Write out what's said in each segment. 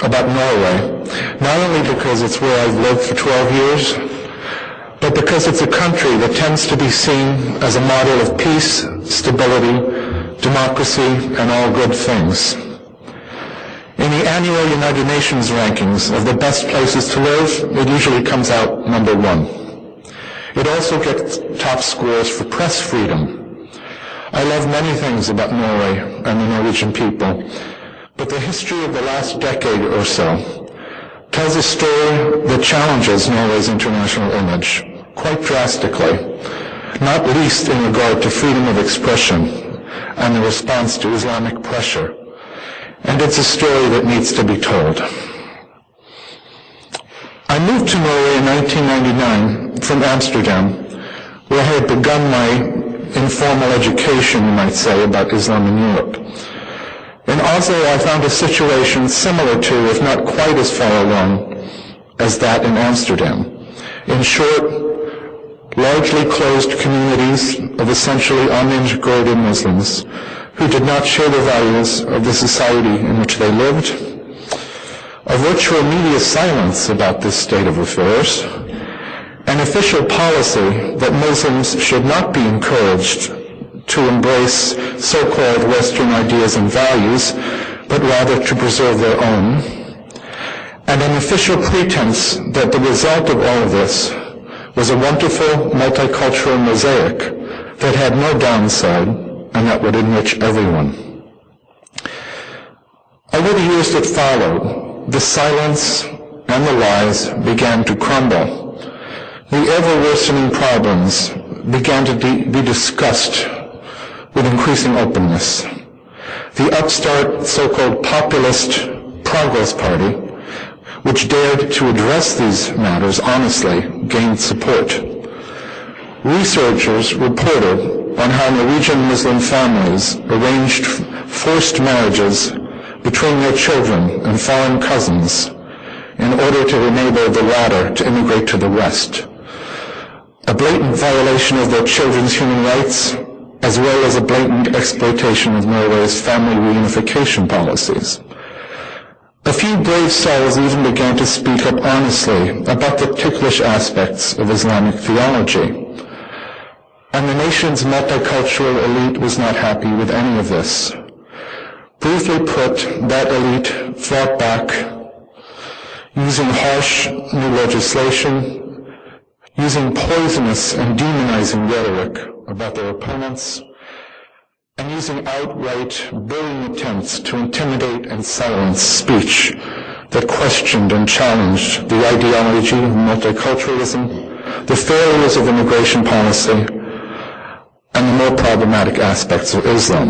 about Norway, not only because it's where I've lived for 12 years, but because it's a country that tends to be seen as a model of peace, stability, democracy, and all good things. In the annual United Nations rankings of the best places to live, it usually comes out number 1. It also gets top scores for press freedom. I love many things about Norway and the Norwegian people, but the history of the last decade or so tells a story that challenges Norway's international image quite drastically, not least in regard to freedom of expression and the response to Islamic pressure. And it's a story that needs to be told. I moved to Norway in 1999 from Amsterdam, where I had begun my informal education, you might say, about Islam in Europe. In Oslo, I found a situation similar to, if not quite as far along, as that in Amsterdam. In short, largely closed communities of essentially unintegrated Muslims who did not share the values of the society in which they lived, a virtual media silence about this state of affairs, an official policy that Muslims should not be encouraged to embrace so-called Western ideas and values, but rather to preserve their own, and an official pretense that the result of all of this was a wonderful multicultural mosaic that had no downside and that would enrich everyone. Over the years that followed, the silence and the lies began to crumble. The ever-worsening problems began to be discussed with increasing openness. The upstart so-called populist Progress Party, which dared to address these matters honestly, gained support. Researchers reported on how Norwegian Muslim families arranged forced marriages between their children and foreign cousins in order to enable the latter to immigrate to the West, a blatant violation of their children's human rights, as well as a blatant exploitation of Norway's family reunification policies. A few brave souls even began to speak up honestly about the ticklish aspects of Islamic theology. And the nation's multicultural elite was not happy with any of this. Briefly put, that elite fought back using harsh new legislation, using poisonous and demonizing rhetoric about their opponents, and using outright bullying attempts to intimidate and silence speech that questioned and challenged the ideology of multiculturalism, the failures of immigration policy, and the more problematic aspects of Islam.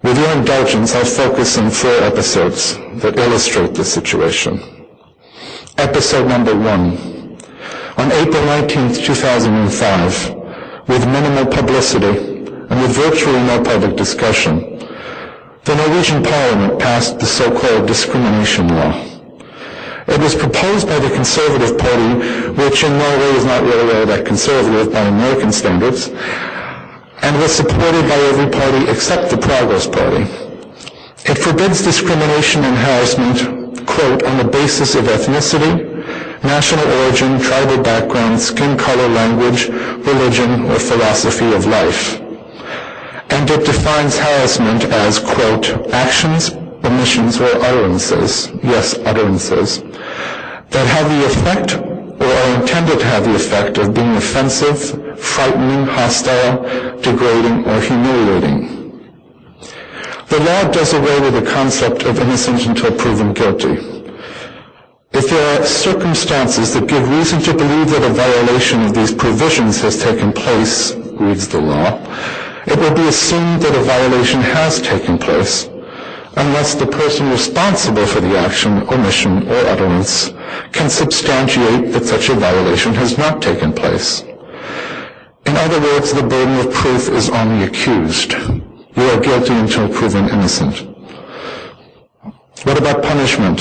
With your indulgence, I'll focus on 4 episodes that illustrate the situation. Episode number 1. On April 19th, 2005, with minimal publicity and with virtually no public discussion, the Norwegian Parliament passed the so-called discrimination law. It was proposed by the Conservative Party, which in Norway is not really all that conservative by American standards, and was supported by every party except the Progress Party. It forbids discrimination and harassment, quote, on the basis of ethnicity, national origin, tribal background, skin color, language, religion, or philosophy of life. And it defines harassment as, quote, actions, omissions, or utterances, yes, utterances, that have the effect or are intended to have the effect of being offensive, frightening, hostile, degrading, or humiliating. The law does away with the concept of innocent until proven guilty. If there are circumstances that give reason to believe that a violation of these provisions has taken place, reads the law, it will be assumed that a violation has taken place, unless the person responsible for the action, omission, or utterance can substantiate that such a violation has not taken place. In other words, the burden of proof is on the accused. You are guilty until proven innocent. What about punishment?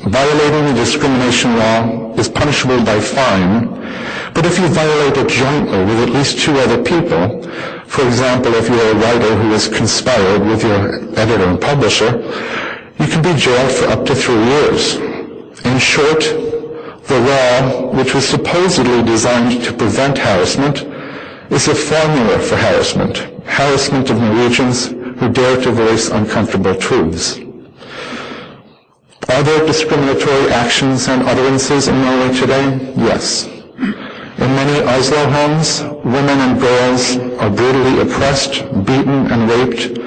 Violating the discrimination law is punishable by fine, but if you violate it jointly with at least 2 other people, for example, if you're a writer who has conspired with your editor and publisher, You can be jailed for up to 3 years. In short, the law, which was supposedly designed to prevent harassment, is a formula for harassment of Norwegians who dare to voice uncomfortable truths. Are there discriminatory actions and utterances in Norway today? Yes. In many Oslo homes, women and girls are brutally oppressed, beaten, and raped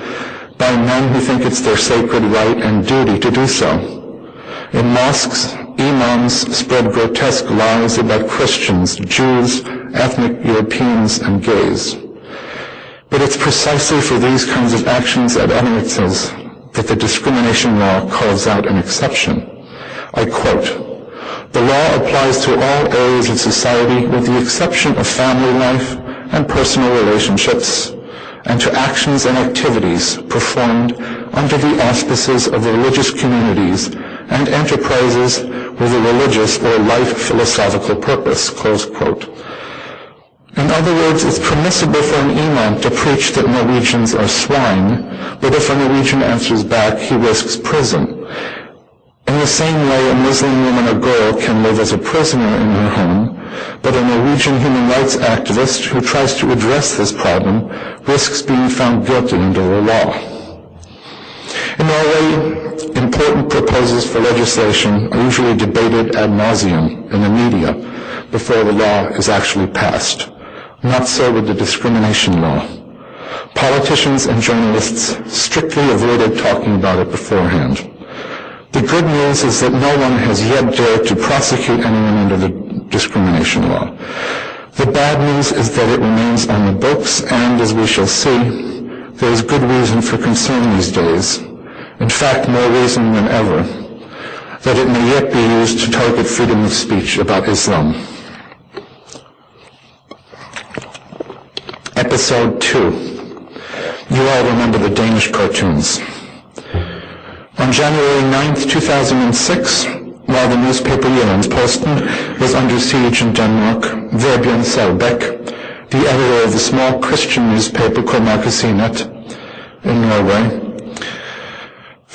by men who think it's their sacred right and duty to do so. In mosques, imams spread grotesque lies about Christians, Jews, ethnic Europeans, and gays. But it's precisely for these kinds of actions and utterances that the discrimination law calls out an exception. I quote, "The law applies to all areas of society with the exception of family life and personal relationships, and to actions and activities performed under the auspices of religious communities and enterprises with a religious or life philosophical purpose," close quote. In other words, it's permissible for an imam to preach that Norwegians are swine, but if a Norwegian answers back, he risks prison. In the same way, a Muslim woman or girl can live as a prisoner in her home, but a Norwegian human rights activist who tries to address this problem risks being found guilty under the law. In Norway, important proposals for legislation are usually debated ad nauseum in the media before the law is actually passed. Not so with the discrimination law. Politicians and journalists strictly avoided talking about it beforehand. The good news is that no one has yet dared to prosecute anyone under the discrimination law. The bad news is that it remains on the books, and as we shall see, there is good reason for concern these days. In fact, more reason than ever, that it may yet be used to target freedom of speech about Islam. Episode 2. You all remember the Danish cartoons. On January 9th, 2006, while the newspaper Jyllands-Posten was under siege in Denmark, Vebjørn Selbekk, the editor of the small Christian newspaper called Magasinet in Norway,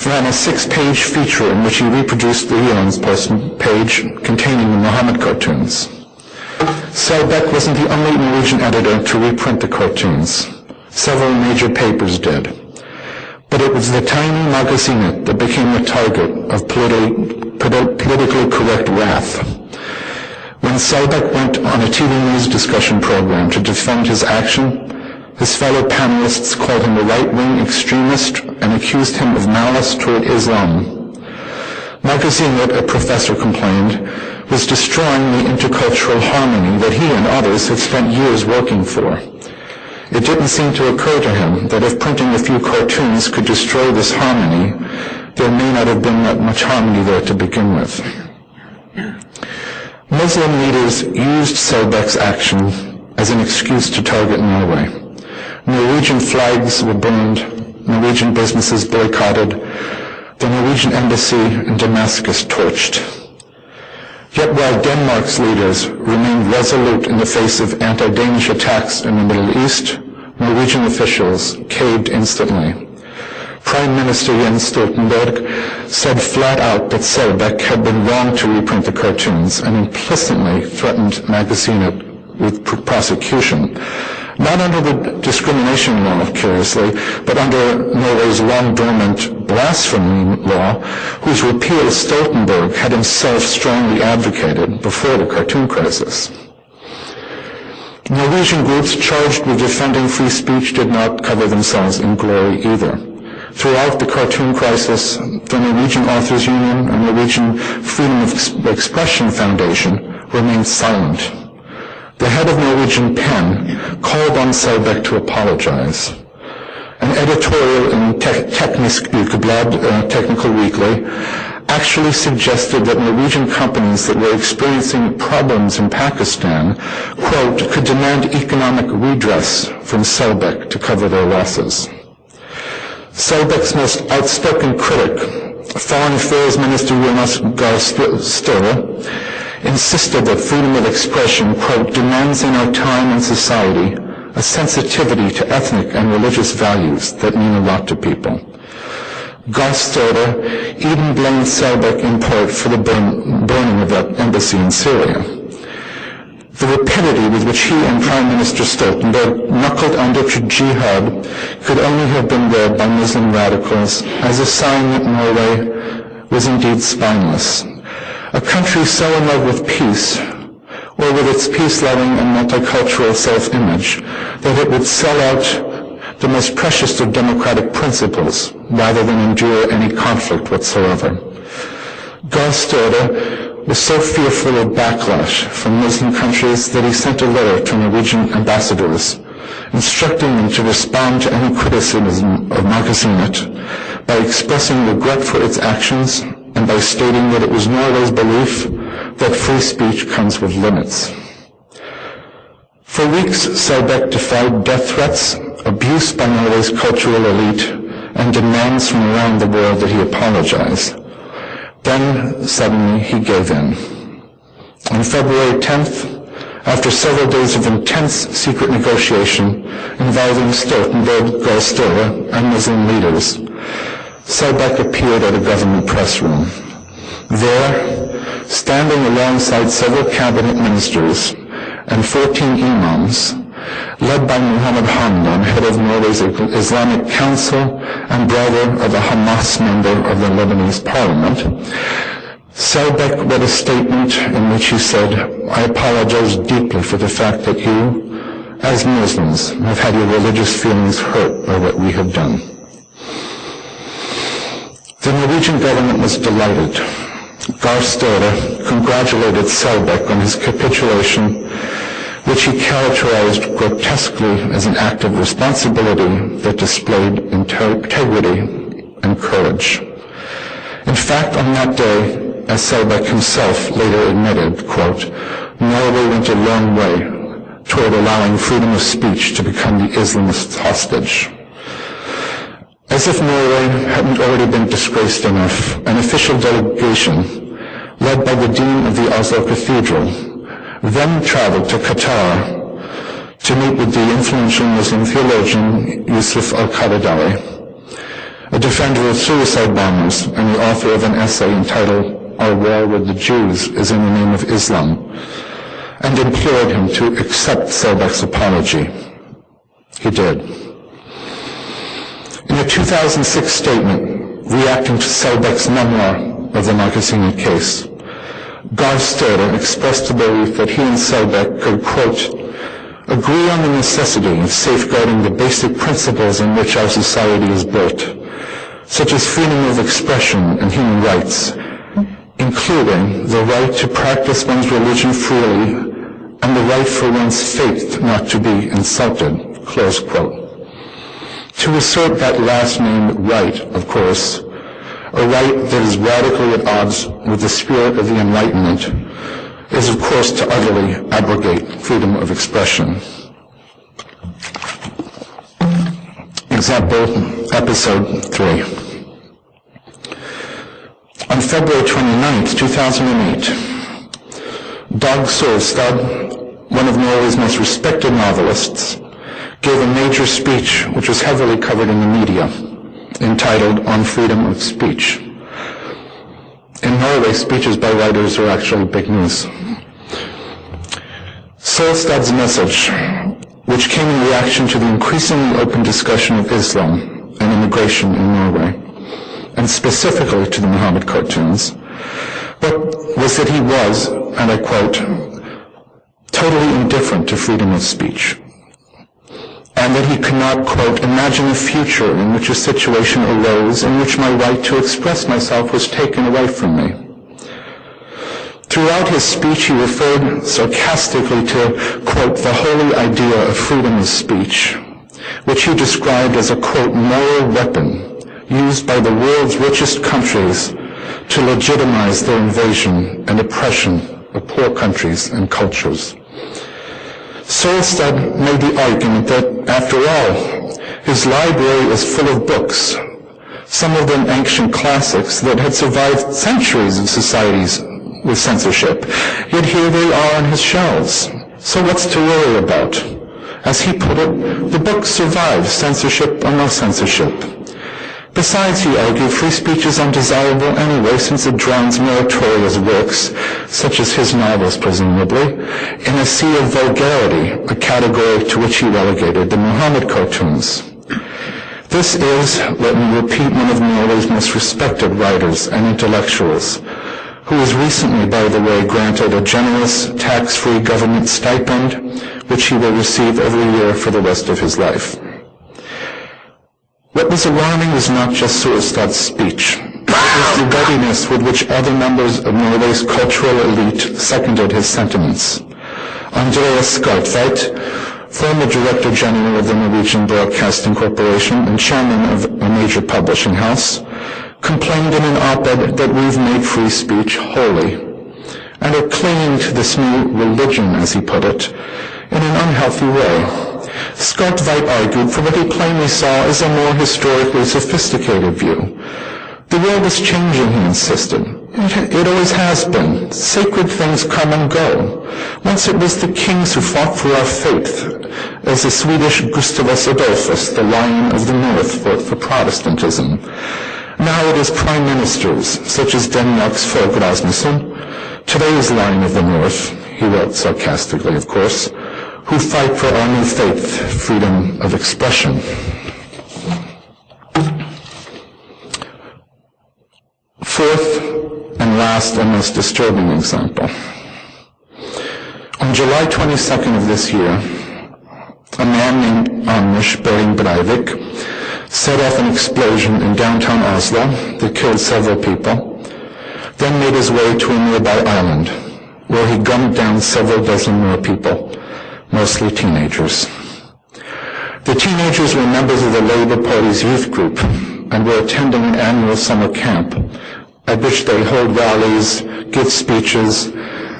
ran a 6-page feature in which he reproduced the Jyllands-Posten page containing the Mohammed cartoons. Selbekk wasn't the only Norwegian editor to reprint the cartoons. Several major papers did. But it was the tiny Magasinet that became the target of politically correct wrath. When Selbekk went on a TV news discussion program to defend his action, his fellow panelists called him a right-wing extremist and accused him of malice toward Islam. Magasinet, a professor complained, was destroying the intercultural harmony that he and others had spent years working for. It didn't seem to occur to him that if printing a few cartoons could destroy this harmony, there may not have been that much harmony there to begin with. Muslim leaders used Selbeck's action as an excuse to target Norway. Norwegian flags were burned, Norwegian businesses boycotted, the Norwegian embassy in Damascus torched. Yet while Denmark's leaders remained resolute in the face of anti-Danish attacks in the Middle East, Norwegian officials caved instantly. Prime Minister Jens Stoltenberg said flat out that Selbekk had been wrong to reprint the cartoons and implicitly threatened Magasinet with prosecution. Not under the discrimination law, curiously, but under Norway's long-dormant blasphemy law, whose repeal Stoltenberg had himself strongly advocated before the cartoon crisis. Norwegian groups charged with defending free speech did not cover themselves in glory either. Throughout the cartoon crisis, the Norwegian Authors Union and Norwegian Freedom of Expression Foundation remained silent. The head of Norwegian PEN called on Selbekk to apologize. An editorial in Teknisk Ukeblad, Technical Weekly, actually suggested that Norwegian companies that were experiencing problems in Pakistan, quote, could demand economic redress from Selbekk to cover their losses. Selbek's most outspoken critic, Foreign Affairs Minister Jonas Gahr Støre, insisted that freedom of expression, quote, demands in our time and society a sensitivity to ethnic and religious values that mean a lot to people. Barrister even blamed Selbek in part for the burning of that embassy in Syria. The rapidity with which he and Prime Minister Stoltenberg knuckled under to jihad could only have been read by Muslim radicals as a sign that Norway was indeed spineless. A country so in love with peace, or with its peace-loving and multicultural self-image, that it would sell out the most precious of democratic principles rather than endure any conflict whatsoever. Barrister was so fearful of backlash from Muslim countries that he sent a letter to Norwegian ambassadors instructing them to respond to any criticism of Magasinet by expressing regret for its actions and by stating that it was Norway's belief that free speech comes with limits. For weeks, Selbek defied death threats, abuse by Norway's cultural elite, and demands from around the world that he apologize. Then, suddenly, he gave in. On February 10th, after several days of intense secret negotiation involving Stoltenberg, Barrister, and Muslim leaders, Selbek appeared at a government press room. There, standing alongside several cabinet ministers and 14 imams, led by Mohammed, head of Norway's Islamic Council and brother of a Hamas member of the Lebanese parliament, Selbek read a statement in which he said, "I apologize deeply for the fact that you, as Muslims, have had your religious feelings hurt by what we have done." The Norwegian government was delighted. Barrister congratulated Selbek on his capitulation, which he characterized grotesquely as an act of responsibility that displayed integrity and courage. In fact, on that day, as Selbek himself later admitted, quote, "Norway went a long way toward allowing freedom of speech to become the Islamist hostage." As if Norway hadn't already been disgraced enough, an official delegation, led by the Dean of the Oslo Cathedral, then traveled to Qatar to meet with the influential Muslim theologian Yusuf al-Qaradawi, a defender of suicide bombers and the author of an essay entitled "Our War with the Jews is in the Name of Islam," and implored him to accept Selbek's apology. He did. In a 2006 statement reacting to Selbek's memoir of the Magasinet case, Barrister expressed the belief that he and Selbek could, quote, "agree on the necessity of safeguarding the basic principles on which our society is built, such as freedom of expression and human rights, including the right to practice one's religion freely and the right for one's faith not to be insulted," close quote. To assert that last-named right, of course, a right that is radically at odds with the spirit of the Enlightenment, is of course to utterly abrogate freedom of expression. Example, episode 3. On February 29, 2008, Dag Solstad, one of Norway's most respected novelists, gave a major speech which was heavily covered in the media, entitled "On Freedom of Speech." In Norway, speeches by writers are actually big news. Solstad's message, which came in reaction to the increasingly open discussion of Islam and immigration in Norway, and specifically to the Mohammed cartoons, but was that he was, and I quote, "totally indifferent to freedom of speech," and that he could not, quote, "imagine a future in which a situation arose in which my right to express myself was taken away from me." Throughout his speech, he referred sarcastically to, quote, "the holy idea of freedom of speech," which he described as a, quote, "moral weapon used by the world's richest countries to legitimize their invasion and oppression of poor countries and cultures." Solstad made the argument that, after all, his library is full of books, some of them ancient classics that had survived centuries of societies with censorship, yet here they are on his shelves. So what's to worry about? As he put it, the books survive, censorship or no censorship. Besides, he argued, free speech is undesirable anyway, since it drowns meritorious works, such as his novels, presumably, in a sea of vulgarity, a category to which he relegated the Mohammed cartoons. This is, let me repeat, one of Norway's most respected writers and intellectuals, who was recently, by the way, granted a generous, tax-free government stipend, which he will receive every year for the rest of his life. What was alarming was not just Surestad's speech. It was the readiness with which other members of Norway's cultural elite seconded his sentiments. Andreas Skartveit, former Director General of the Norwegian Broadcasting Corporation and chairman of a major publishing house, complained in an op-ed that we've made free speech holy, and are clinging to this new religion, as he put it, in an unhealthy way. Skartveit argued for what he plainly saw as a more historically sophisticated view. The world is changing, he insisted. It always has been. Sacred things come and go. Once it was the kings who fought for our faith, as the Swedish Gustavus Adolphus, the Lion of the North, fought for Protestantism. Now it is prime ministers, such as Denmark's Fogh Rasmussen, today's Lion of the North, he wrote sarcastically, of course, who fight for our new faith, freedom of expression. Fourth and last and most disturbing example. On July 22nd of this year, a man named Anders Behring Breivik set off an explosion in downtown Oslo that killed several people, then made his way to a nearby island, where he gunned down several dozen more people, mostly teenagers. The teenagers were members of the Labour Party's youth group and were attending an annual summer camp at which they hold rallies, give speeches,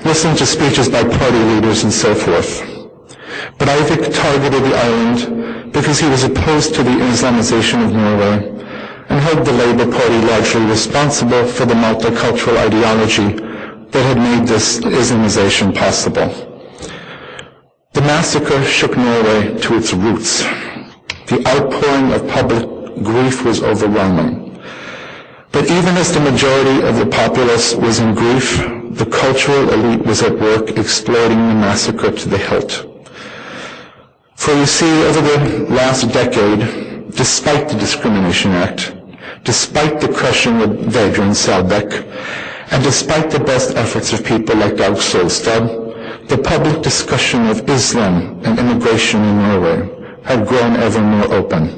listen to speeches by party leaders, and so forth. Breivik targeted the island because he was opposed to the Islamization of Norway and held the Labour Party largely responsible for the multicultural ideology that had made this Islamization possible. The massacre shook Norway to its roots. The outpouring of public grief was overwhelming. But even as the majority of the populace was in grief, the cultural elite was at work exploiting the massacre to the hilt. For you see, over the last decade, despite the Discrimination Act, despite the crushing of Vebjørn Selbekk, and despite the best efforts of people like Dag Solstad, the public discussion of Islam and immigration in Norway had grown ever more open.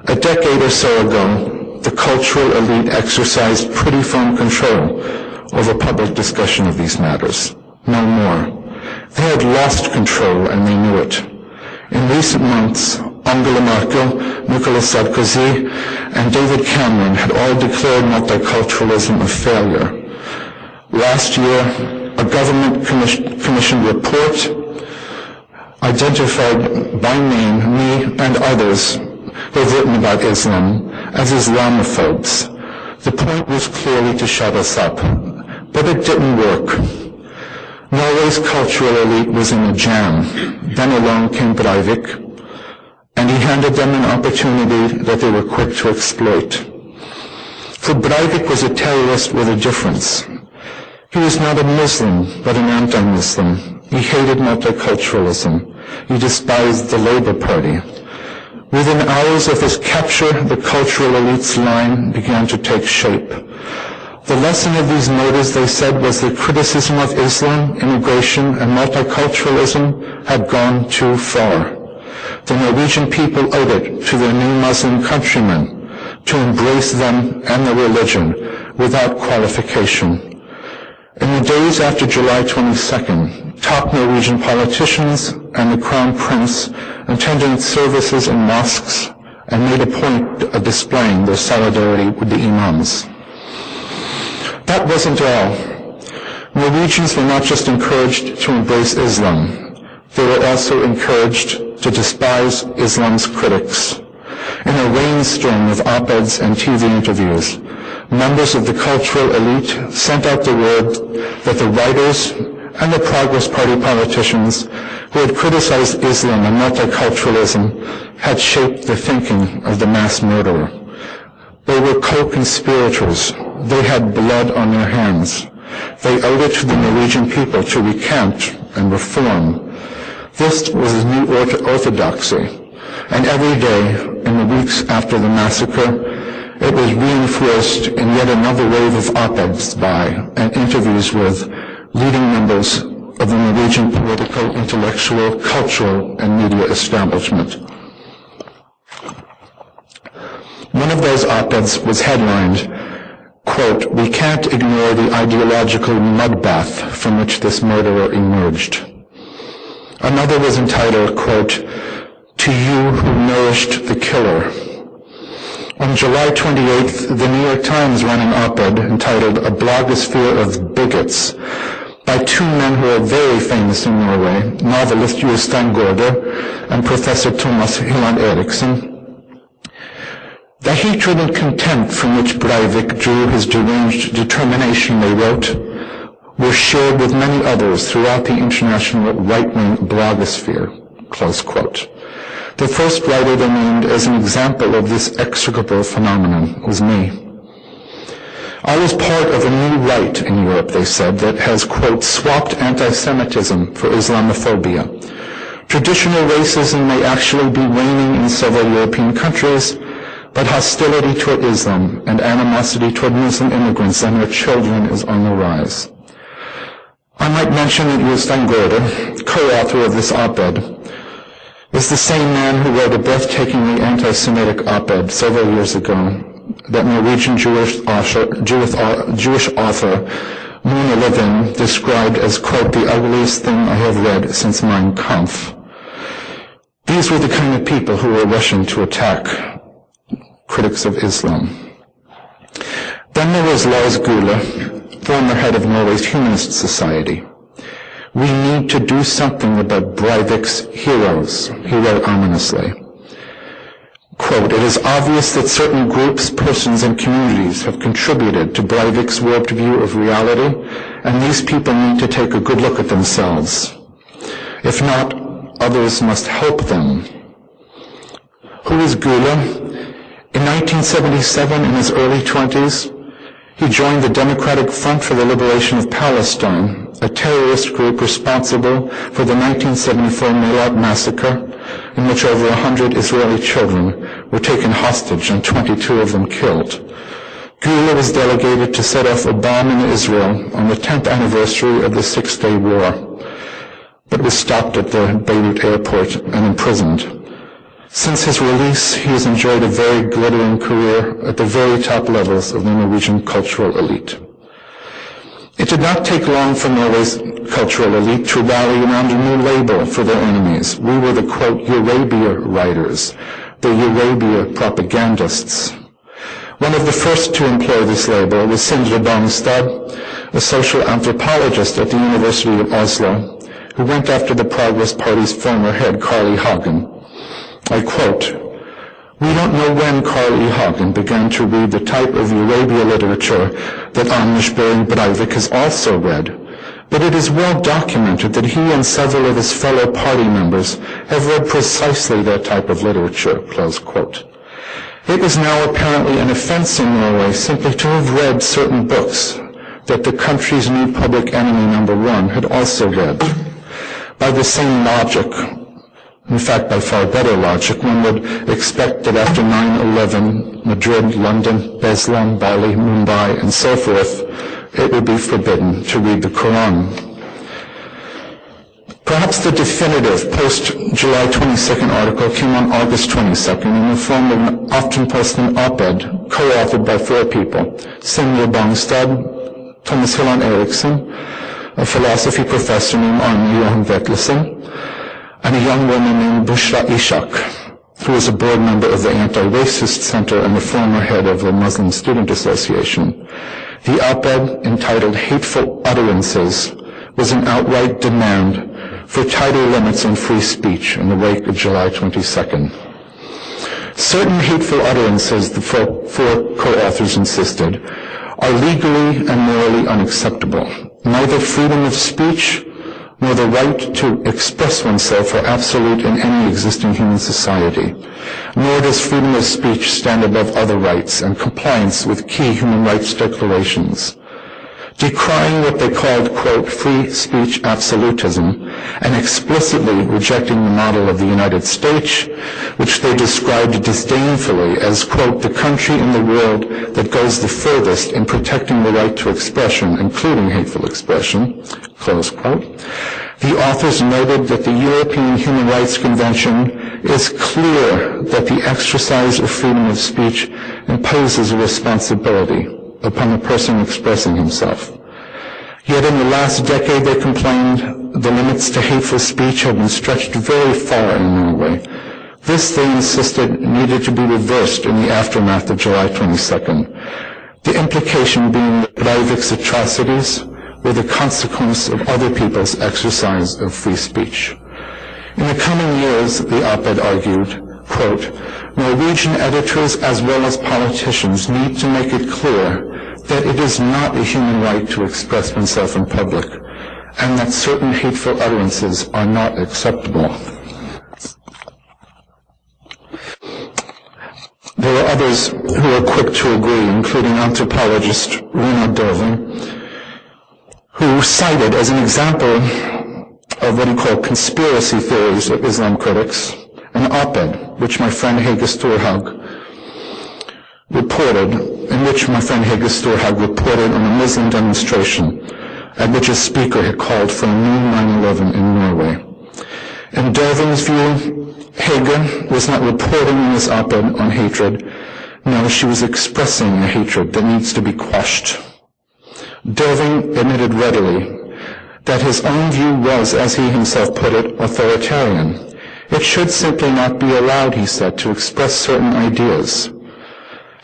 A decade or so ago, the cultural elite exercised pretty firm control over public discussion of these matters. No more. They had lost control and they knew it. In recent months, Angela Merkel, Nicolas Sarkozy, and David Cameron had all declared multiculturalism a failure. Last year, a government-commissioned report identified by name me and others who have written about Islam as Islamophobes. The point was clearly to shut us up, but it didn't work. Norway's cultural elite was in a jam. Then along came Breivik, and he handed them an opportunity that they were quick to exploit. For Breivik was a terrorist with a difference. He was not a Muslim, but an anti-Muslim. He hated multiculturalism. He despised the Labour Party. Within hours of his capture, the cultural elite's line began to take shape. The lesson of these murders, they said, was that criticism of Islam, immigration, and multiculturalism had gone too far. The Norwegian people owed it to their new Muslim countrymen to embrace them and their religion without qualification. In the days after July 22nd, top Norwegian politicians and the Crown Prince attended services in mosques and made a point of displaying their solidarity with the imams. That wasn't all. Norwegians were not just encouraged to embrace Islam, they were also encouraged to despise Islam's critics. In a rainstorm of op-eds and TV interviews, members of the cultural elite sent out the word that the writers and the Progress Party politicians who had criticized Islam and multiculturalism had shaped the thinking of the mass murderer. They were co-conspirators. They had blood on their hands. They owed it to the Norwegian people to recant and reform. This was a new orthodoxy, and every day in the weeks after the massacre, it was reinforced in yet another wave of op-eds by and interviews with leading members of the Norwegian political, intellectual, cultural, and media establishment. One of those op-eds was headlined, quote, "We can't ignore the ideological mudbath from which this murderer emerged." Another was entitled, quote, "To you who nourished the killer." On July 28th, the New York Times ran an op-ed entitled "A Blogosphere of Bigots" by two men who are very famous in Norway, novelist Jostein Gaarder and Professor Thomas Hylland Eriksen. The hatred and contempt from which Breivik drew his deranged determination, they wrote, were shared with many others throughout the international right-wing blogosphere, close quote. The first writer they named as an example of this execrable phenomenon was me. I was part of a new right in Europe, they said, that has, quote, swapped anti-Semitism for Islamophobia. Traditional racism may actually be waning in several European countries, but hostility toward Islam and animosity toward Muslim immigrants and their children is on the rise. I might mention that Jostein Gaarder, co-author of this op-ed, is the same man who wrote a breathtakingly anti-Semitic op-ed several years ago that Norwegian Jewish author Mona Levin described as, quote, "the ugliest thing I have read since Mein Kampf." These were the kind of people who were rushing to attack critics of Islam. Then there was Lars Gule, former head of Norway's Humanist Society. "We need to do something about Breivik's heroes," he wrote ominously. Quote, "It is obvious that certain groups, persons, and communities have contributed to Breivik's warped view of reality, and these people need to take a good look at themselves. If not, others must help them." Who is Gule? In 1977, in his early 20s, he joined the Democratic Front for the Liberation of Palestine, a terrorist group responsible for the 1974 Melat massacre, in which over 100 Israeli children were taken hostage and 22 of them killed. Gule was delegated to set off a bomb in Israel on the 10th anniversary of the Six-Day War, but was stopped at the Beirut airport and imprisoned. Since his release, he has enjoyed a very glittering career at the very top levels of the Norwegian cultural elite. It did not take long for Norway's cultural elite to rally around a new label for their enemies. We were the, quote, Eurabia writers, the Eurabia propagandists. One of the first to employ this label was Sindre Bangstad, a social anthropologist at the University of Oslo, who went after the Progress Party's former head, Carl I. Hagen. I quote, "We don't know when Carl I. Hagen began to read the type of Eurabia literature that Anders Behring Breivik has also read, but it is well documented that he and several of his fellow party members have read precisely that type of literature," close quote. It was now apparently an offense in Norway simply to have read certain books that the country's new public enemy number one had also read. By the same logic, in fact, by far better logic, one would expect that after 9/11, Madrid, London, Beslan, Bali, Mumbai, and so forth, it would be forbidden to read the Quran. Perhaps the definitive post-July 22nd article came on August 22nd in the form of an Aftenposten op-ed co-authored by four people: Sindre Bangstad, Thomas Hylland Eriksen, a philosophy professor named Arne Johan Vetlesen, and a young woman named Bushra Ishak, who is a board member of the Anti-Racist Center and the former head of the Muslim Student Association. The op-ed, entitled "Hateful Utterances," was an outright demand for tighter limits on free speech in the wake of July 22nd. Certain hateful utterances, the four co-authors insisted, are legally and morally unacceptable. Neither freedom of speech nor the right to express oneself are absolute in any existing human society, nor does freedom of speech stand above other rights and compliance with key human rights declarations. Decrying what they called, quote, free speech absolutism, and explicitly rejecting the model of the United States, which they described disdainfully as, quote, the country in the world that goes the furthest in protecting the right to expression, including hateful expression, close quote. The authors noted that the European Human Rights Convention is clear that the exercise of freedom of speech imposes a responsibility upon the person expressing himself. Yet in the last decade, they complained, the limits to hateful speech have been stretched very far in Norway. This, they insisted, needed to be reversed in the aftermath of July 22nd. The implication being that Breivik's atrocities were the consequence of other people's exercise of free speech. In the coming years, the op-ed argued, quote, Norwegian editors as well as politicians need to make it clear that it is not a human right to express oneself in public, and that certain hateful utterances are not acceptable. There are others who are quick to agree, including anthropologist Runa Dovin, who cited as an example of what he called conspiracy theories of Islam critics, an op-ed which my friend Hege Storhag reported, on a Muslim demonstration at which a speaker had called for a new 9/11 in Norway. In Dovin's view, Hege was not reporting in this op-ed on hatred. No, she was expressing a hatred that needs to be quashed. Dovin admitted readily that his own view was, as he himself put it, authoritarian. It should simply not be allowed, he said, to express certain ideas.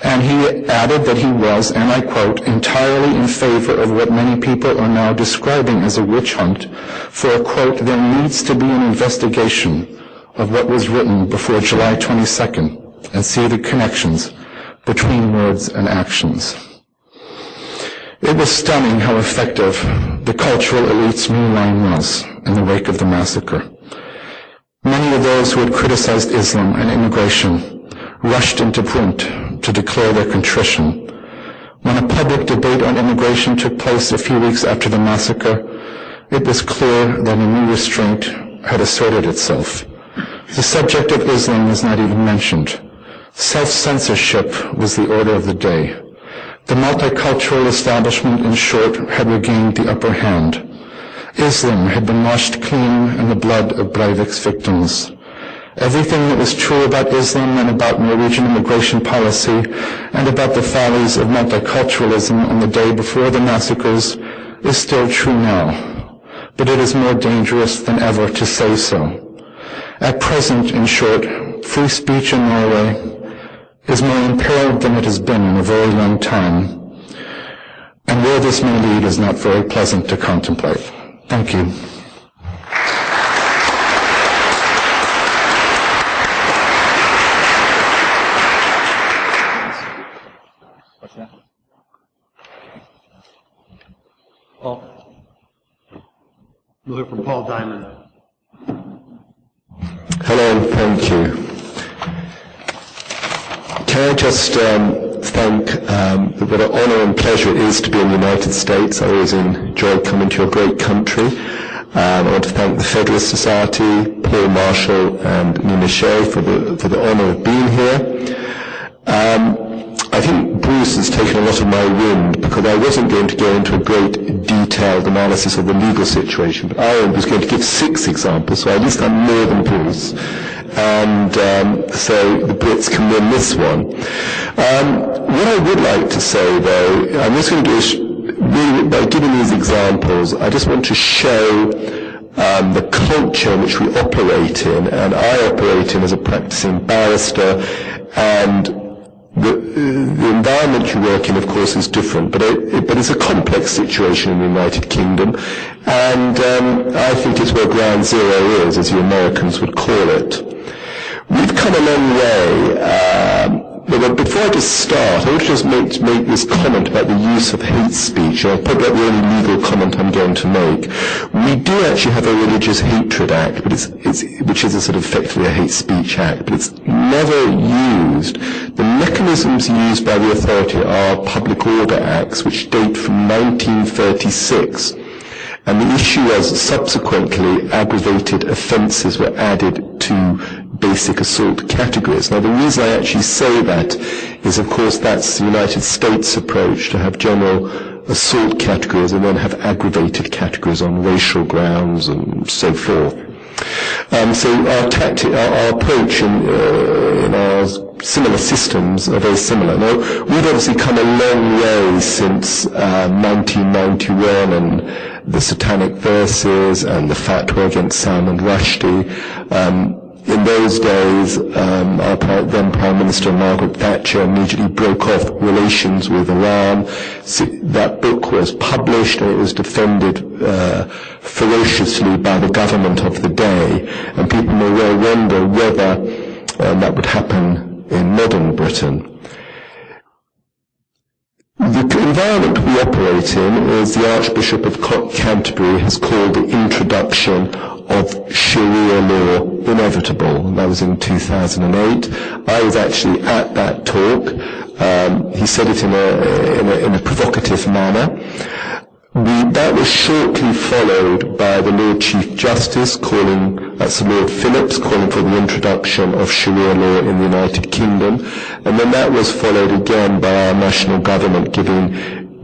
And he added that he was, and I quote, entirely in favor of what many people are now describing as a witch hunt, for, quote, there needs to be an investigation of what was written before July 22nd and see the connections between words and actions. It was stunning how effective the cultural elite's new line was in the wake of the massacre. Many of those who had criticized Islam and immigration rushed into print to declare their contrition. When a public debate on immigration took place a few weeks after the massacre, it was clear that a new restraint had asserted itself. The subject of Islam was not even mentioned. Self-censorship was the order of the day. The multicultural establishment, in short, had regained the upper hand. Islam had been washed clean in the blood of Breivik's victims. Everything that was true about Islam and about Norwegian immigration policy and about the follies of multiculturalism on the day before the massacres is still true now, but it is more dangerous than ever to say so. At present, in short, free speech in Norway is more imperiled than it has been in a very long time, and where this may lead is not very pleasant to contemplate. Thank you. We'll hear from Paul Diamond. Hello, thank you. Can I just thank what an honour and pleasure it is to be in the United States. I always enjoy coming to a great country. I want to thank the Federalist Society, Paul Marshall and Nina Shea for the honour of being here. I think Bruce has taken a lot of my wind because I wasn't going to go into a great detailed analysis of the legal situation, but I was going to give 6 examples, so at least I'm more than Bruce. And so the Brits can win this one. What I would like to say, though, I'm just going to do really, by giving these examples, I just want to show the culture in which we operate in, and I operate in as a practicing barrister, and the environment you work in, of course, is different, but it's a complex situation in the United Kingdom, and I think it's where ground zero is, as you Americans would call it. We've come a long way But before I just start, I want to just make this comment about the use of hate speech. I'll probably the only legal comment I'm going to make. We do actually have a Religious Hatred Act, but which is a sort of effectively a hate speech act, but it's never used. The mechanisms used by the authority are Public Order Acts, which date from 1936. And the issue was subsequently aggravated offences were added to basic assault categories. Now the reason I actually say that is, of course, that's the United States approach, to have general assault categories and then have aggravated categories on racial grounds and so forth. So our approach in our similar systems are very similar. Now, we've obviously come a long way since 1991 and the Satanic Verses and the fatwa against Salman Rushdie. In those days, our then Prime Minister Margaret Thatcher immediately broke off relations with Iran. So that book was published and it was defended ferociously by the government of the day. And people may well wonder whether that would happen in modern Britain. The environment we operate in is the Archbishop of Canterbury has called the introduction of Sharia law inevitable. And that was in 2008. I was actually at that talk. He said it in a provocative manner. That was shortly followed by the Lord Chief Justice that's Lord Phillips, calling for the introduction of Sharia law in the United Kingdom. And then that was followed again by our national government giving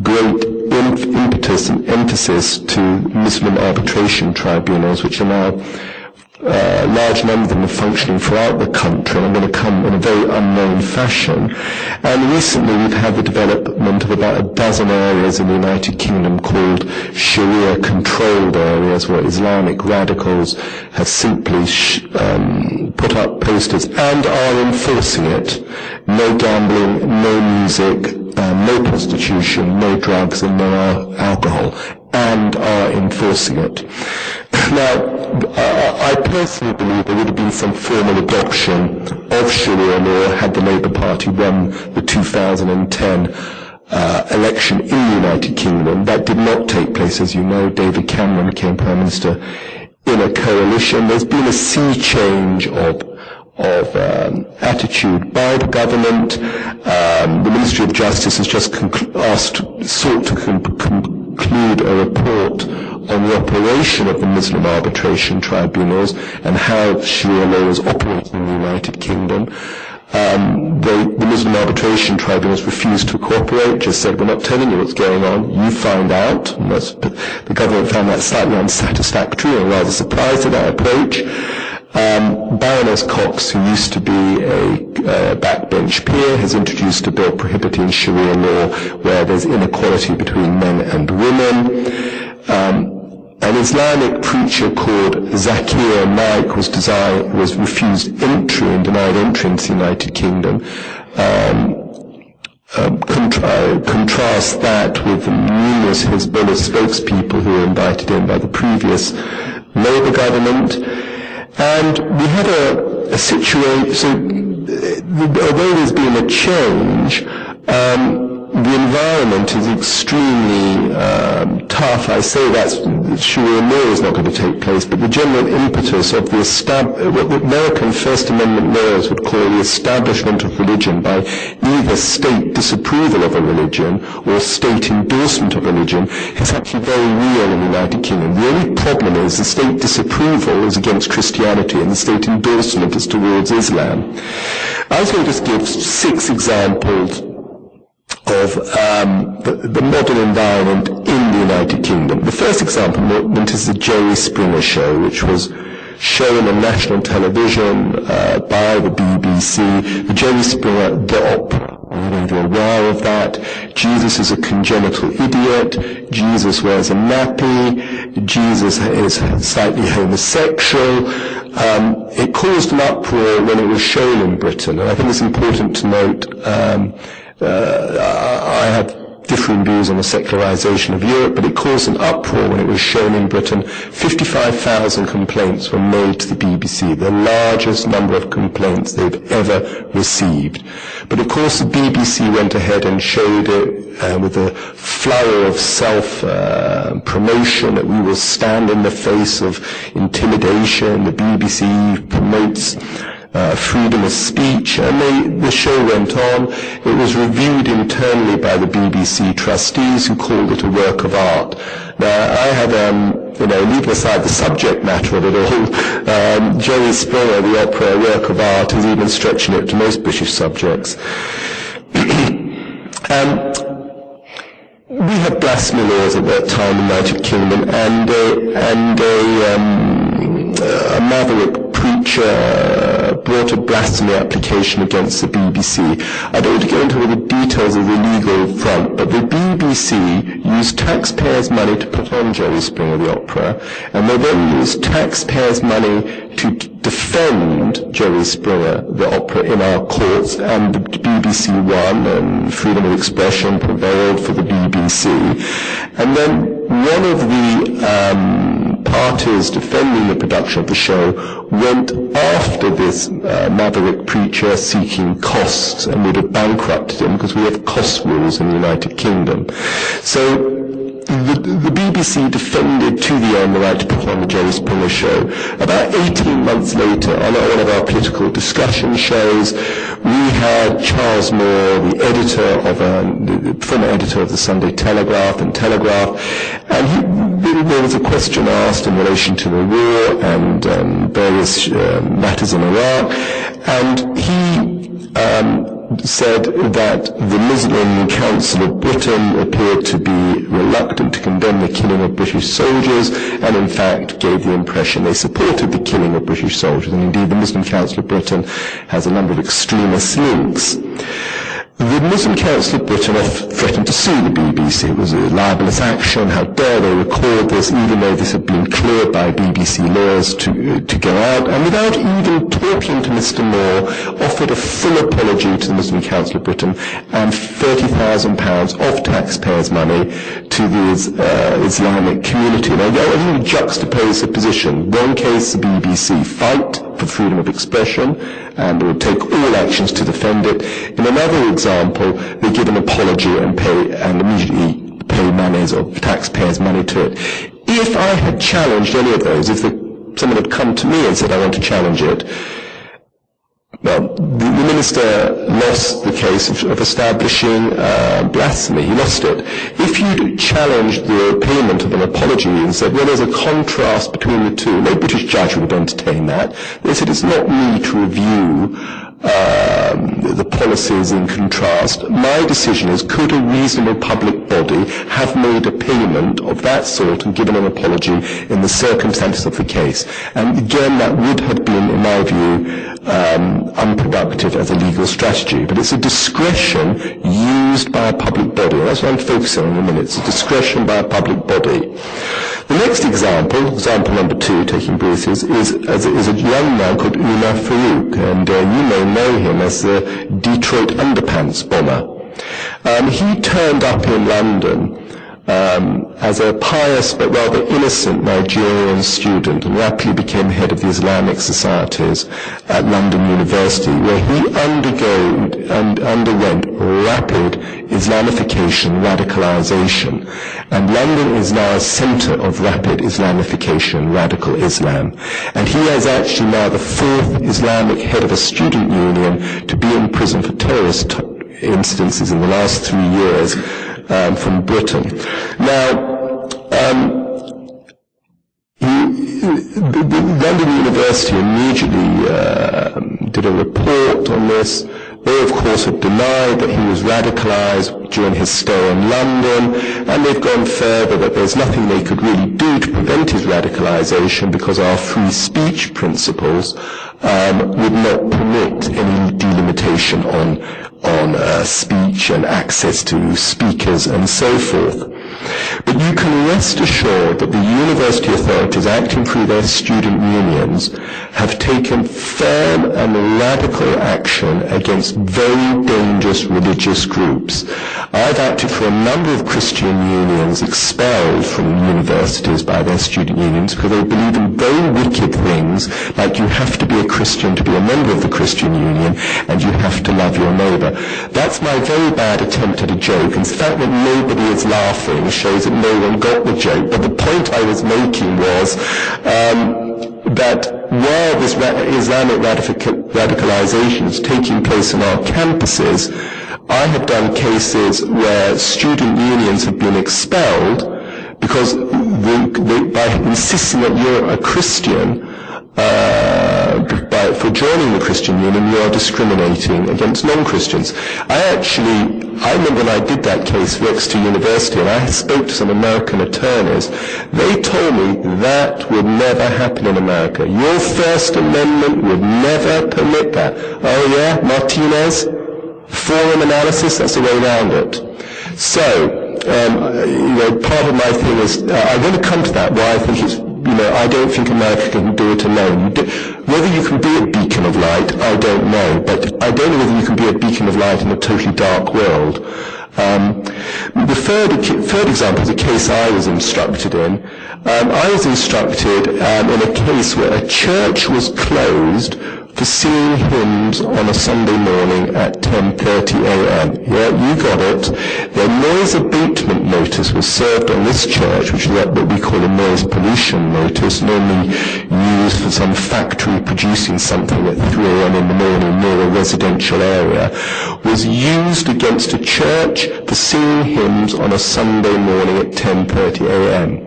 great impetus and emphasis to Muslim arbitration tribunals, which are now a large number of them are functioning throughout the country, and I'm going to come in a very unknown fashion. And recently we've had the development of about a dozen areas in the United Kingdom called Sharia-controlled areas, where Islamic radicals have simply put up posters and are enforcing it. No gambling, no music, no prostitution, no drugs, and no alcohol, and are enforcing it. Now, I personally believe there would have been some formal adoption of Sharia law had the Labour Party won the 2010 election in the United Kingdom. That did not take place, as you know. David Cameron became Prime Minister in a coalition. There's been a sea change of attitude by the government. The Ministry of Justice has just sought to conclude a report on the operation of the Muslim arbitration tribunals and how Sharia law is operating in the United Kingdom. The Muslim arbitration tribunals refused to cooperate, just said, we're not telling you what's going on, you find out. And the government found that slightly unsatisfactory and rather surprised at that approach. Baroness Cox, who used to be a backbench peer, has introduced a bill prohibiting Sharia law where there's inequality between men and women. An Islamic preacher called Zakir Naik was refused entry and denied entry into the United Kingdom. Contrast that with the numerous Hezbollah spokespeople who were invited in by the previous Labour government. And we had a situation, so although there's been a change, the environment is extremely tough. I say that Sharia law is not going to take place, but the general impetus of what the American First Amendment lawyers would call the establishment of religion by either state disapproval of a religion or state endorsement of religion is actually very real in the United Kingdom. The only problem is the state disapproval is against Christianity and the state endorsement is towards Islam. I was going to just give 6 examples of the modern environment in the United Kingdom. The first example is the Jerry Springer show, which was shown on national television by the BBC. The Jerry Springer, the opera. You're aware of that. Jesus is a congenital idiot. Jesus wears a nappy. Jesus is slightly homosexual. It caused an uproar when it was shown in Britain, and I think it's important to note I have differing views on the secularisation of Europe, but it caused an uproar when it was shown in Britain. 55,000 complaints were made to the BBC, the largest number of complaints they've ever received. But of course the BBC went ahead and showed it with a flower of self-promotion that we will stand in the face of intimidation. The BBC promotes freedom of speech, and the show went on. It was reviewed internally by the BBC trustees, who called it a work of art. Now, I have, leaving aside the subject matter of it all, Jerry Springer, the opera, a work of art, is even stretching it to most British subjects. We had blasphemy laws at that time in the United Kingdom, and a maverick preacher brought a blasphemy application against the BBC. I don't want to go into all the details of the legal front, but the BBC used taxpayers' money to put on Jerry Springer the opera, and they then used taxpayers' money to defend Jerry Springer the opera in our courts, and the BBC won, and freedom of expression prevailed for the BBC. And then one of the parties defending the production of the show went after this maverick preacher seeking costs, and would have bankrupted him, because we have cost rules in the United Kingdom. So the BBC defended to the end the right to put on the Jerry Springer show. About 18 months later, on one of our political discussion shows, we had Charles Moore, the former editor of the Sunday Telegraph and Telegraph, and there was a question asked in relation to the war and various matters in Iraq, and he said that the Muslim Council of Britain appeared to be reluctant to condemn the killing of British soldiers, and in fact gave the impression they supported the killing of British soldiers, and indeed the Muslim Council of Britain has a number of extremist links. The Muslim Council of Britain threatened to sue the BBC. It was a libelous action. How dare they record this, even though this had been cleared by BBC lawyers to go out, and without even talking to Mr. Moore, offered a full apology to the Muslim Council of Britain and £30,000 of taxpayers' money to the Islamic community. Now, I want to juxtapose the position. One case, the BBC fight for freedom of expression, and would take all actions to defend it. In another example, they give an apology and immediately pay monies or taxpayers' money to it. If I had challenged any of those, if someone had come to me and said, I want to challenge it, well, the minister lost the case of establishing blasphemy. He lost it. If you'd challenged the payment of an apology and said, well, there's a contrast between the two, no British judge would have entertained that. They said, it's not me to review the policies in contrast. My decision is, could a reasonable public body have made a payment of that sort and given an apology in the circumstances of the case? And again, that would have been, in my view, unproductive as a legal strategy. But it's a discretion used by a public body. That's what I'm focusing on in a minute. It's a discretion by a public body. The next example number 2, taking Bruce's, is a young man called Umar Farouk, and you may know him as the Detroit underpants bomber. He turned up in London as a pious but rather innocent Nigerian student, and rapidly became head of the Islamic Societies at London University, where he underwent rapid Islamification, radicalization. And London is now a center of rapid Islamification, radical Islam. And he is actually now the 4th Islamic head of a student union to be in prison for terrorist instances in the last 3 years from Britain. Now, London University immediately did a report on this. They, of course, have denied that he was radicalized during his stay in London, and they've gone further that there's nothing they could really do to prevent his radicalization because our free speech principles would not permit any delimitation on speech and access to speakers and so forth. But you can rest assured that the university authorities, acting through their student unions, have taken firm and radical action against very dangerous religious groups. I've acted for a number of Christian unions expelled from universities by their student unions because they believe in very wicked things, like you have to be a Christian to be a member of the Christian union, and you have to love your neighbour. That's my very bad attempt at a joke, and the fact that nobody is laughing shows that no one got the joke. But the point I was making was that while this Islamic radicalization is taking place in our campuses, I have done cases where student unions have been expelled because by insisting that you're a Christian, for joining the Christian union, you are discriminating against non-Christians. I remember when I did that case for Exeter University, and I spoke to some American attorneys. They told me that would never happen in America. Your First Amendment would never permit that. Oh yeah, Martinez? Forum analysis, that's the way around it. So, part of my thing is, I'm going to come to that, why I think it's, I don't think America can do it alone. Whether you can be a beacon of light, I don't know, but I don't know whether you can be a beacon of light in a totally dark world. The third example is a case I was instructed in. I was instructed in a case where a church was closed for singing hymns on a Sunday morning at 10:30 a.m. Yeah, you got it. The noise abatement notice was served on this church, which is what we call a noise pollution notice, normally used for some factory producing something at 3 a.m. in the morning near a residential area, was used against a church for singing hymns on a Sunday morning at 10:30 a.m.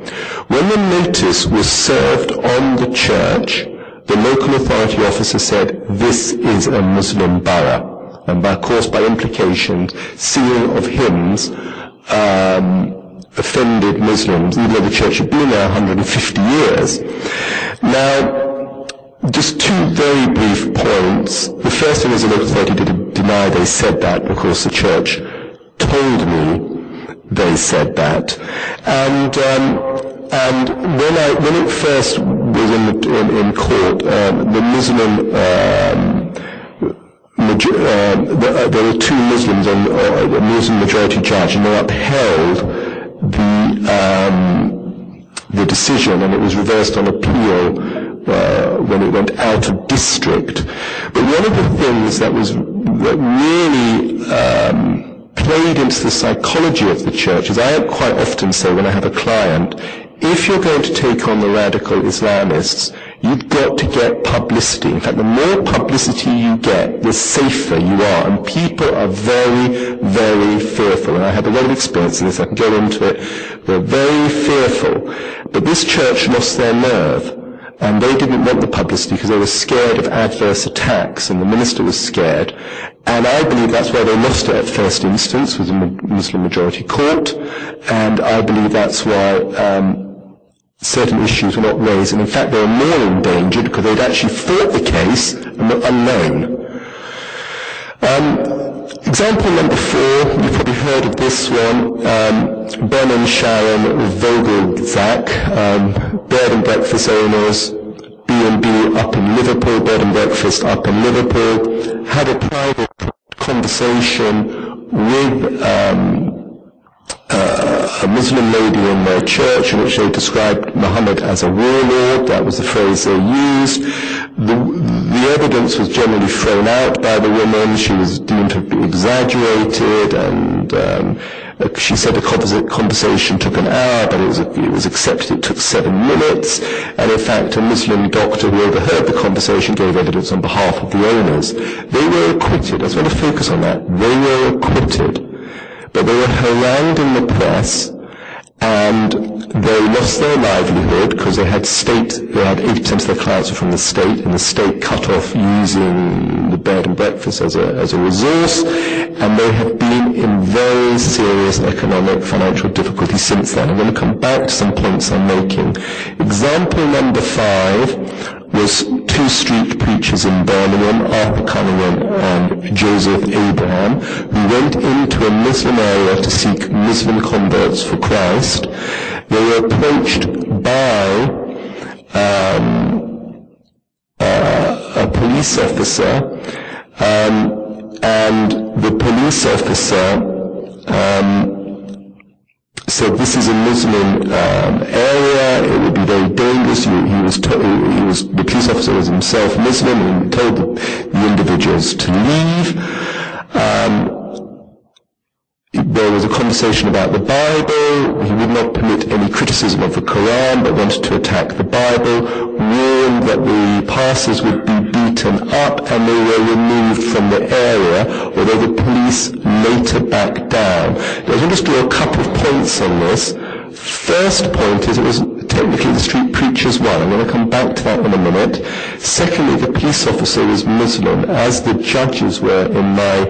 When the notice was served on the church, the local authority officer said, this is a Muslim borough. And of course, by implication, singing of hymns offended Muslims, even though the church had been there 150 years. Now, just two very brief points. The first thing is the local authority didn't deny they said that. Of course, the church told me they said that. And when it first was in court, the Muslim there were two Muslims on a Muslim majority judge, and they upheld the decision, and it was reversed on appeal when it went out of district. But one of the things that really played into the psychology of the church is, I quite often say when I have a client, if you're going to take on the radical Islamists, you've got to get publicity. In fact, the more publicity you get, the safer you are. And people are very, very fearful. And I had a lot of experience in this. I can go into it. They're very fearful. But this church lost their nerve. And they didn't want the publicity because they were scared of adverse attacks, and the minister was scared. And I believe that's why they lost it at first instance, was a Muslim majority court. And I believe that's why certain issues were not raised, and in fact they were more endangered because they'd actually fought the case and were unknown. Example number 4, you've probably heard of this one, Ben and Sharon Vogelzak, bed and breakfast owners, B&B up in Liverpool, bed and breakfast up in Liverpool, had a private conversation with a Muslim lady in their church, in which they described Mohammed as a warlord. That was the phrase they used. The evidence was generally thrown out by the woman. She was deemed to be exaggerated, and she said the conversation took an hour, but it was accepted it took 7 minutes. And in fact, a Muslim doctor who overheard the conversation gave evidence on behalf of the owners. They were acquitted. I just want to focus on that. They were acquitted. But they were harangued in the press, and they lost their livelihood because they had 80% of their clients were from the state, and the state cut off using the bed and breakfast as a resource, and they have been in very serious economic, financial difficulty since then. I'm going to come back to some points I'm making. Example number 5, was two street preachers in Birmingham, Arthur Cunningham and Joseph Abraham, who went into a Muslim area to seek Muslim converts for Christ. They were approached by a police officer, and the police officer said, "This is a Muslim area. It would be very dangerous." The police officer was himself Muslim, and he told the individuals to leave. There was a conversation about the Bible. He would not permit any criticism of the Quran, but wanted to attack the Bible, warned that the pastors would be beaten up, and they were removed from the area, although the police later backed down. I want to just do a couple of points on this. First point is it was technically the street preachers won. I'm going to come back to that in a minute. Secondly, the police officer was Muslim, as the judges were in my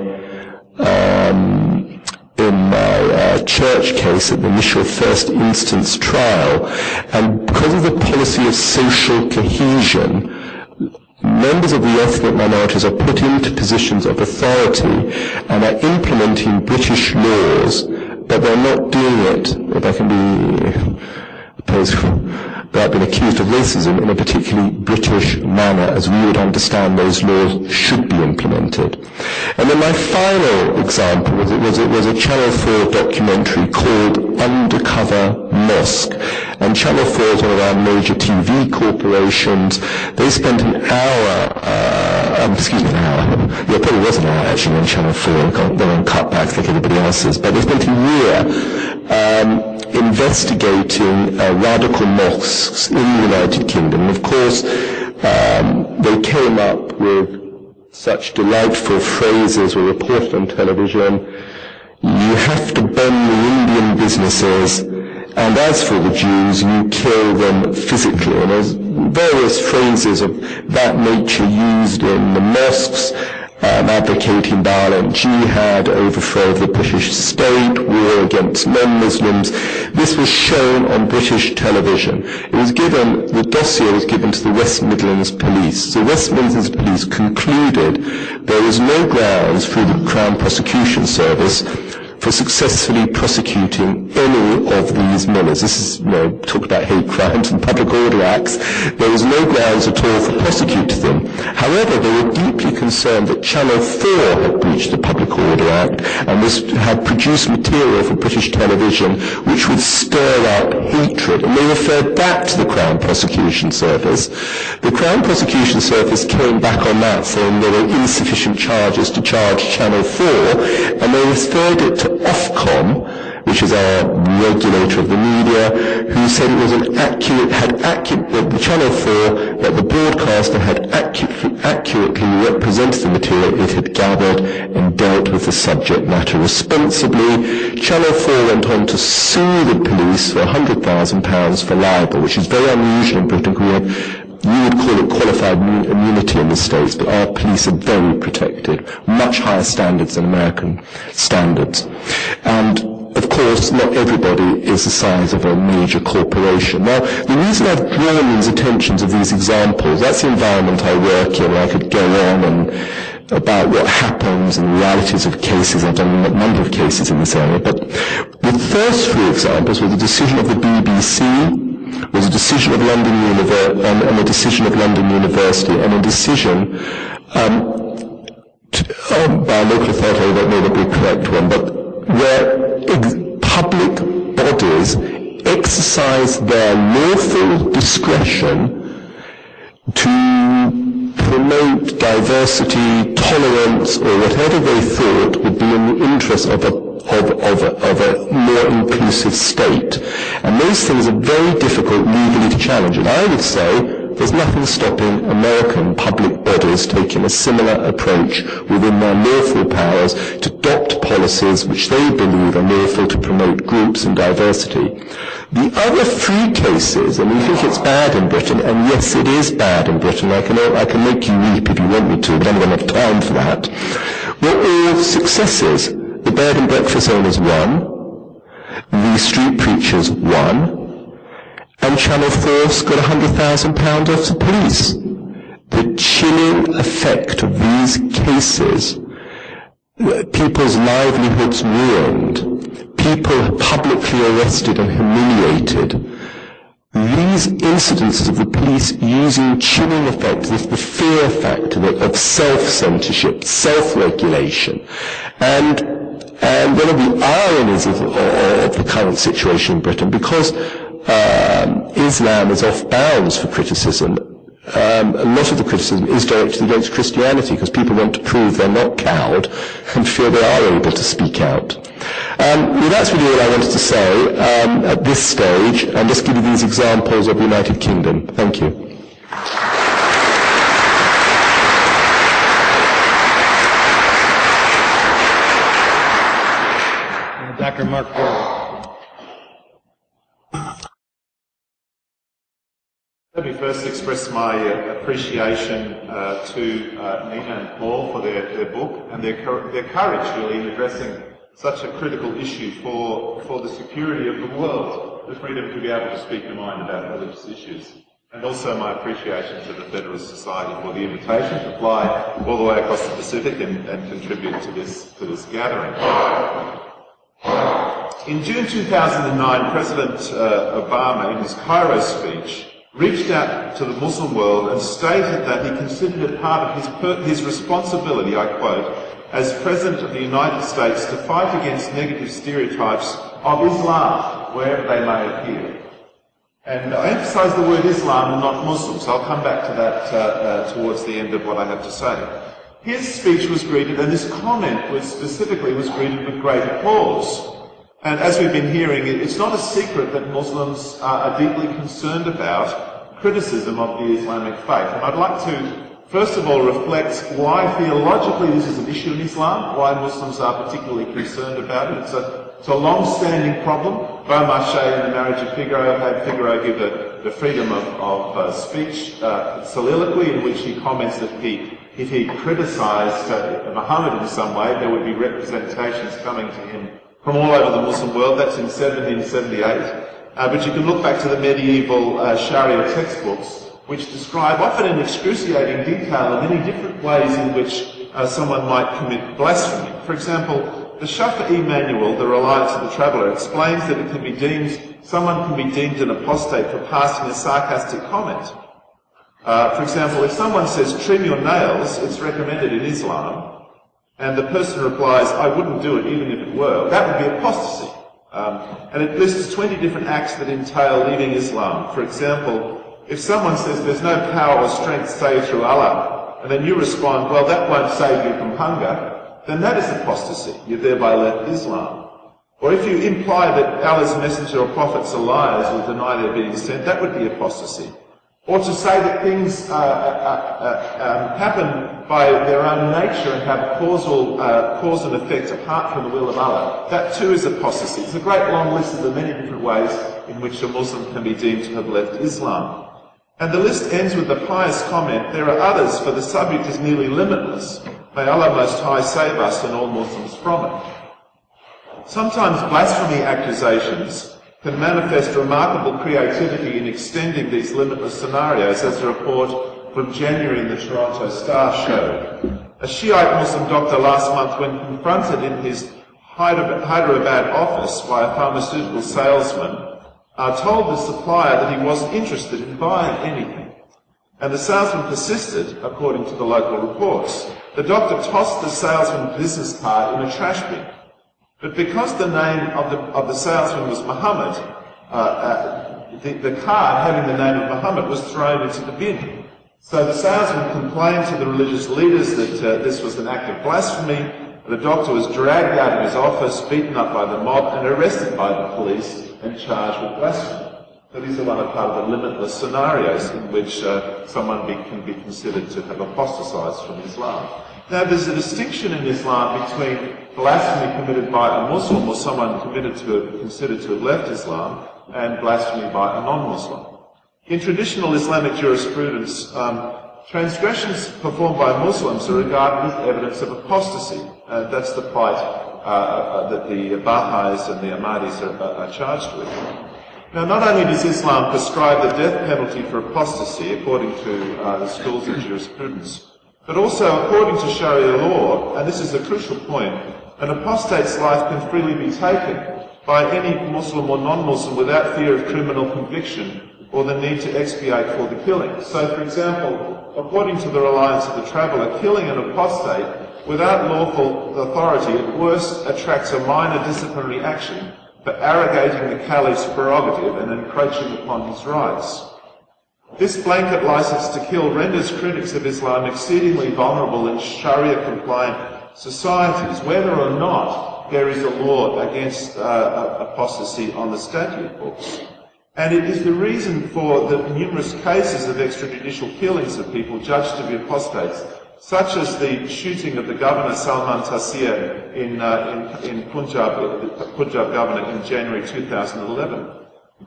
church case at the initial first instance trial. And because of the policy of social cohesion, members of the ethnic minorities are put into positions of authority and are implementing British laws, but they're not doing it, if I can be opposed without being accused of racism, in a particularly British manner, as we would understand those laws should be implemented. And then my final example was a Channel 4 documentary called Undercover Mosque. And Channel 4 is one of our major TV corporations. They spent an hour, yeah, probably was an hour actually on Channel 4, they're on cutbacks like everybody else's, but they spent a year investigating radical mosques in the United Kingdom. And of course, they came up with such delightful phrases were reported on television. You have to bomb the Indian businesses, and as for the Jews, you kill them physically. And there's various phrases of that nature used in the mosques, advocating violent jihad, overthrow of the British state, war against non-Muslims. This was shown on British television. The dossier was given to the West Midlands Police. The West Midlands Police concluded there was no grounds through the Crown Prosecution Service for successfully prosecuting any of these mullahs. This is, talk about hate crimes and public order acts. There was no grounds at all for prosecuting them. However, they were deeply concerned that Channel 4 had breached the Public Order Act and had produced material for British television which would stir up hatred. And they referred back to the Crown Prosecution Service. The Crown Prosecution Service came back on that, saying there were insufficient charges to charge Channel 4, and they referred it to Ofcom, which is our regulator of the media, who said it was the Channel 4, that the broadcaster had accurately represented the material it had gathered and dealt with the subject matter responsibly. Channel 4 went on to sue the police for £100,000 for libel, which is very unusual in Britain. You would call it qualified immunity in the States, but our police are very protected, much higher standards than American standards. And of course, not everybody is the size of a major corporation. Now, the reason I've drawn these attentions of these examples, that's the environment I work in, where I could go on and about what happens and realities of cases. I've done a number of cases in this area, but the first three examples were the decision of the BBC, was a decision of London and a decision of London University, and a decision by a local authority that may not be a correct one, but where public bodies exercise their lawful discretion to promote diversity, tolerance, or whatever they thought would be in the interest of a more inclusive state. And those things are very difficult legally to challenge. And I would say there's nothing stopping American public bodies taking a similar approach within their lawful powers to adopt policies which they believe are lawful to promote groups and diversity. The other three cases, and we think it's bad in Britain, and yes, it is bad in Britain. I can make you weep if you want me to, but I don't have time for that. Were all successes. The bed and breakfast owners won, the street preachers won, and Channel 4's got £100,000 off the police. The chilling effect of these cases, people's livelihoods ruined, people publicly arrested and humiliated, these incidences of the police using chilling effects, the fear factor of self-censorship, self-regulation, and one of the ironies of the current situation in Britain, because Islam is off bounds for criticism, a lot of the criticism is directed against Christianity, because people want to prove they're not cowed and feel they are able to speak out. Well, that's really all I wanted to say at this stage, and just give you these examples of the United Kingdom. Thank you. Dr. Mark Bawer. Let me first express my appreciation to Nina and Paul for their book and their courage, really, in addressing such a critical issue for the security of the world, the freedom to be able to speak your mind about religious issues. And also my appreciation to the Federalist Society for the invitation to fly all the way across the Pacific and contribute to this gathering. In June 2009, President Obama, in his Cairo speech, reached out to the Muslim world and stated that he considered it part of his responsibility, I quote, as President of the United States to fight against negative stereotypes of Islam, wherever they may appear. And I emphasise the word Islam and not Muslims. I'll come back to that towards the end of what I have to say. His speech was greeted, and this comment was greeted with great applause. And as we've been hearing, it's not a secret that Muslims are deeply concerned about criticism of the Islamic faith. And I'd like to, first of all, reflect why theologically this is an issue in Islam, why Muslims are particularly concerned about it. It's a long-standing problem. Beaumarchais in The Marriage of Figaro had Figaro give the freedom of speech soliloquy, in which he comments that if he criticised Mohammed in some way, there would be representations coming to him from all over the Muslim world. That's in 1778. But you can look back to the medieval Sharia textbooks, which describe, often in excruciating detail, many different ways in which someone might commit blasphemy. For example, the Shafi'i manual, The Reliance of the Traveller, explains that someone can be deemed an apostate for passing a sarcastic comment. For example, if someone says, "trim your nails," it's recommended in Islam, and the person replies, "I wouldn't do it even if it were," that would be apostasy. And it lists 20 different acts that entail leaving Islam. For example, if someone says there's no power or strength save through Allah, and then you respond, "well, that won't save you from hunger," then that is apostasy. You've thereby left Islam. Or if you imply that Allah's messenger or prophets are liars or deny their being sent, that would be apostasy. Or to say that things happen by their own nature and have cause and effect apart from the will of Allah, that too is apostasy. It's a great long list of the many different ways in which a Muslim can be deemed to have left Islam. And the list ends with the pious comment, "There are others, for the subject is nearly limitless. May Allah Most High save us and all Muslims from it." Sometimes blasphemy accusations can manifest remarkable creativity in extending these limitless scenarios, as a report from January in the Toronto Star showed. A Shiite Muslim doctor last month, when confronted in his Hyderabad office by a pharmaceutical salesman, told the supplier that he wasn't interested in buying anything. And the salesman persisted, according to the local reports. The doctor tossed the salesman's business card in a trash bin. But because the name of the salesman was Mohammed, the card having the name of Mohammed was thrown into the bin. So the salesman complained to the religious leaders that this was an act of blasphemy. The doctor was dragged out of his office, beaten up by the mob, and arrested by the police and charged with blasphemy. So these are one of part of the limitless scenarios in which someone can be considered to have apostatized from Islam. Now, there's a distinction in Islam between blasphemy committed by a Muslim or someone considered to have left Islam and blasphemy by a non-Muslim. In traditional Islamic jurisprudence, transgressions performed by Muslims are regarded as evidence of apostasy. That's the plight that the Baha'is and the Ahmadis are charged with. Now, not only does Islam prescribe the death penalty for apostasy, according to the schools of jurisprudence, but also according to Sharia law, and this is a crucial point, an apostate's life can freely be taken by any Muslim or non-Muslim without fear of criminal conviction or the need to expiate for the killing. So, for example, according to the reliance of the traveller, killing an apostate without lawful authority at worst attracts a minor disciplinary action for arrogating the caliph's prerogative and encroaching upon his rights. This blanket license to kill renders critics of Islam exceedingly vulnerable in Sharia-compliant societies, whether or not there is a law against apostasy on the statute books. And it is the reason for the numerous cases of extrajudicial killings of people judged to be apostates, such as the shooting of the governor Salman Rushdie in Punjab, the Punjab governor in January 2011.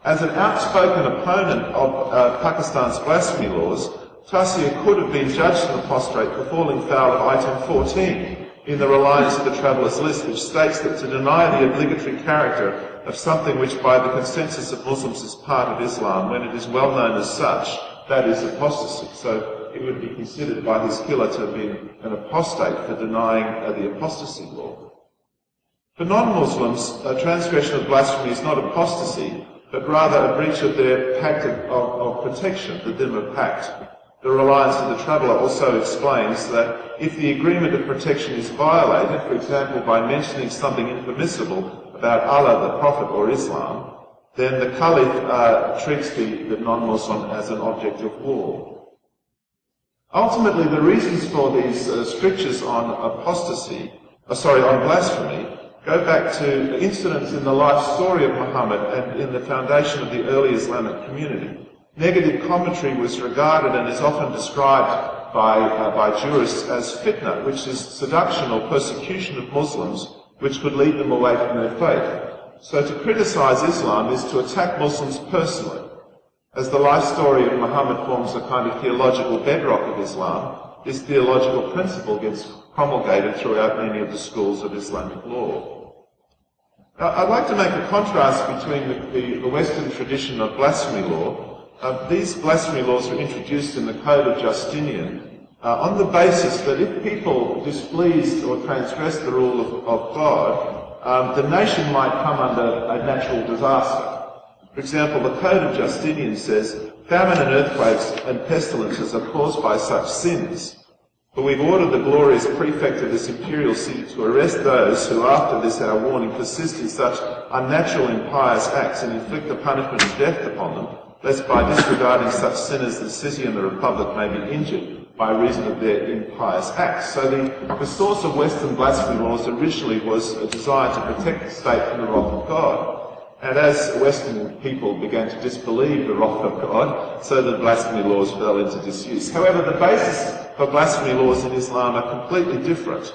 As an outspoken opponent of Pakistan's blasphemy laws, Rushdie could have been judged an apostate for falling foul of item 14 in the reliance of the Traveller's List, which states that to deny the obligatory character of something which by the consensus of Muslims is part of Islam, when it is well known as such, that is apostasy. So it would be considered by his killer to have been an apostate for denying the apostasy law. For non-Muslims, a transgression of blasphemy is not apostasy, but rather a breach of their pact of protection, the Dhimma Pact. The reliance of the traveller also explains that if the agreement of protection is violated, for example by mentioning something impermissible about Allah, the Prophet or Islam, then the Caliph treats the non-Muslim as an object of war. Ultimately, the reasons for these strictures on on blasphemy go back to incidents in the life story of Muhammad and in the foundation of the early Islamic community. Negative commentary was regarded and is often described by jurists as fitna, which is seduction or persecution of Muslims which could lead them away from their faith. So to criticize Islam is to attack Muslims personally. As the life story of Muhammad forms a kind of theological bedrock of Islam, this theological principle gets promulgated throughout many of the schools of Islamic law. Now, I'd like to make a contrast between the Western tradition of blasphemy law. These blasphemy laws were introduced in the Code of Justinian on the basis that if people displeased or transgressed the rule of God, the nation might come under a natural disaster. For example, the Code of Justinian says, famine and earthquakes and pestilences are caused by such sins. But we've ordered the glorious prefect of this imperial city to arrest those who, after this our warning, persist in such unnatural impious acts and inflict the punishment of death upon them, lest by disregarding such sinners the city and the republic may be injured by reason of their impious acts. So the source of Western blasphemy laws originally was a desire to protect the state from the wrath of God. And as Western people began to disbelieve the wrath of God, so the blasphemy laws fell into disuse. However, the basis for blasphemy laws in Islam are completely different.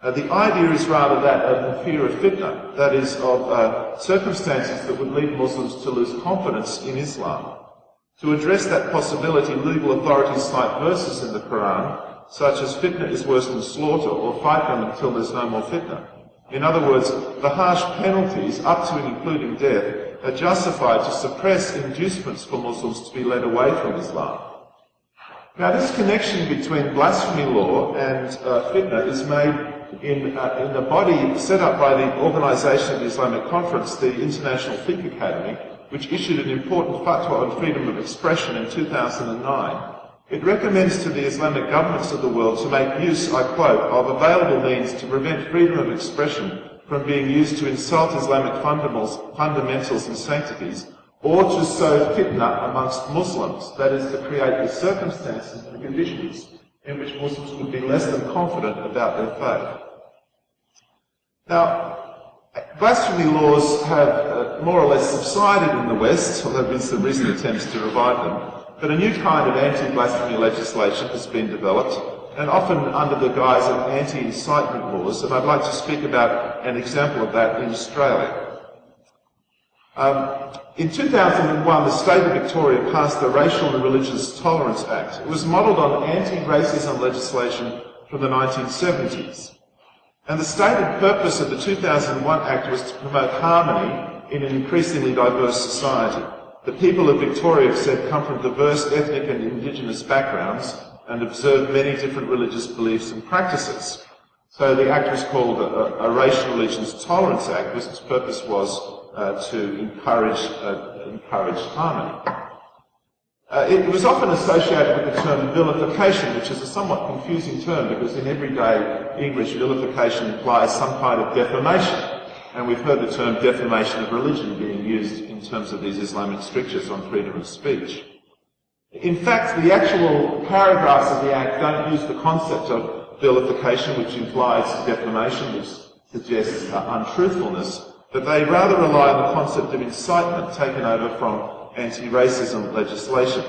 The idea is rather that of the fear of fitna, that is, of circumstances that would lead Muslims to lose confidence in Islam. To address that possibility, legal authorities cite verses in the Quran, such as fitna is worse than slaughter, or fight them until there's no more fitna. In other words, the harsh penalties, up to and including death, are justified to suppress inducements for Muslims to be led away from Islam. Now, this connection between blasphemy law and fitna is made in the body set up by the Organisation of the Islamic Conference, the International Fiqh Academy, which issued an important fatwa on freedom of expression in 2009. It recommends to the Islamic governments of the world to make use, I quote, of available means to prevent freedom of expression from being used to insult Islamic fundamentals and sanctities, or to sow fitna amongst Muslims, that is, to create the circumstances and conditions in which Muslims would be less than confident about their faith. Now, blasphemy laws have more or less subsided in the West, although there have been some recent attempts to revive them. But a new kind of anti-blasphemy legislation has been developed, and often under the guise of anti-incitement laws, and I'd like to speak about an example of that in Australia. In 2001, the state of Victoria passed the Racial and Religious Tolerance Act. It was modelled on anti-racism legislation from the 1970s. And the stated purpose of the 2001 Act was to promote harmony in an increasingly diverse society. The people of Victoria, have said, come from diverse ethnic and indigenous backgrounds and observe many different religious beliefs and practices. So the act was called a Racial Religions Tolerance Act, because its purpose was to encourage harmony. It was often associated with the term vilification, which is a somewhat confusing term because in everyday English, vilification implies some kind of defamation. And we've heard the term defamation of religion being used in terms of these Islamic strictures on freedom of speech. In fact, the actual paragraphs of the Act don't use the concept of vilification, which implies defamation, which suggests untruthfulness, but they rather rely on the concept of incitement taken over from anti-racism legislation.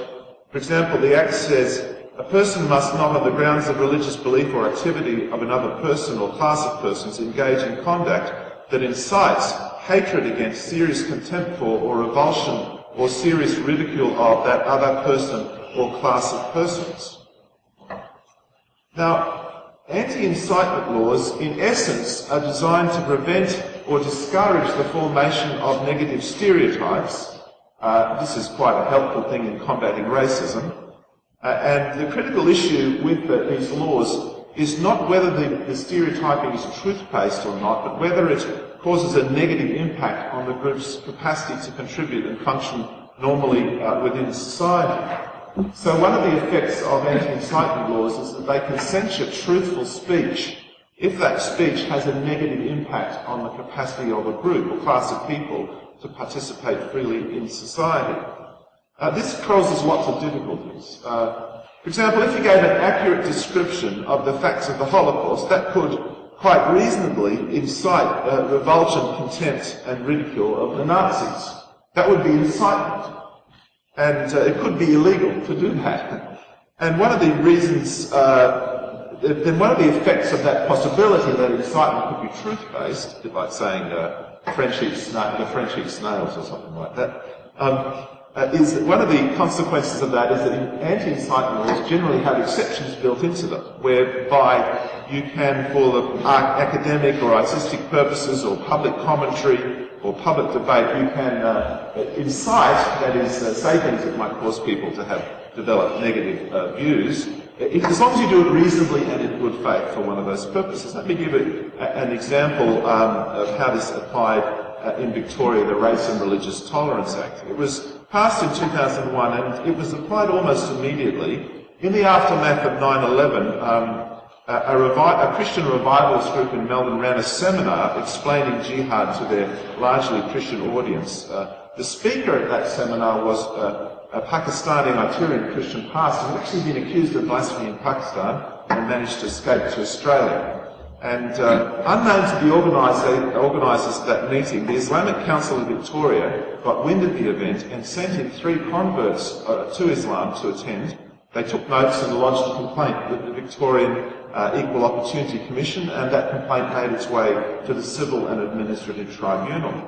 For example, the Act says, a person must not, on the grounds of religious belief or activity of another person or class of persons, engage in conduct that incites hatred against, serious contempt for, or revulsion or serious ridicule of that other person or class of persons. Now, anti-incitement laws, in essence, are designed to prevent or discourage the formation of negative stereotypes. This is quite a helpful thing in combating racism. And the critical issue with these laws is not whether the stereotyping is truth-based or not, but whether it causes a negative impact on the group's capacity to contribute and function normally within society. So one of the effects of anti-incitement laws is that they can censure truthful speech if that speech has a negative impact on the capacity of a group or class of people to participate freely in society. This causes lots of difficulties. For example, if you gave an accurate description of the facts of the Holocaust, that could quite reasonably incite revulsion, contempt and ridicule of the Nazis. That would be incitement. And it could be illegal to do that. And one of the reasons, then one of the effects of that possibility that incitement could be truth-based, a bit like saying the French eat snails or something like that, is that one of the consequences of that is that anti-incitement laws generally have exceptions built into them, whereby you can, for the academic or artistic purposes or public commentary or public debate, you can incite, that is, say things that might cause people to have developed negative views, as long as you do it reasonably and in good faith for one of those purposes. Let me give an example of how this applied in Victoria, the Race and Religious Tolerance Act. It was passed in 2001 and it was applied almost immediately. In the aftermath of 9/11, a Christian revivalist group in Melbourne ran a seminar explaining jihad to their largely Christian audience. The speaker at that seminar was a Pakistani Nigerian Christian pastor who had actually been accused of blasphemy in Pakistan and managed to escape to Australia. And unknown to the organisers of that meeting, the Islamic Council of Victoria got wind of the event and sent in 3 converts to Islam to attend. They took notes and lodged a complaint with the Victorian Equal Opportunity Commission, and that complaint made its way to the Civil and Administrative Tribunal.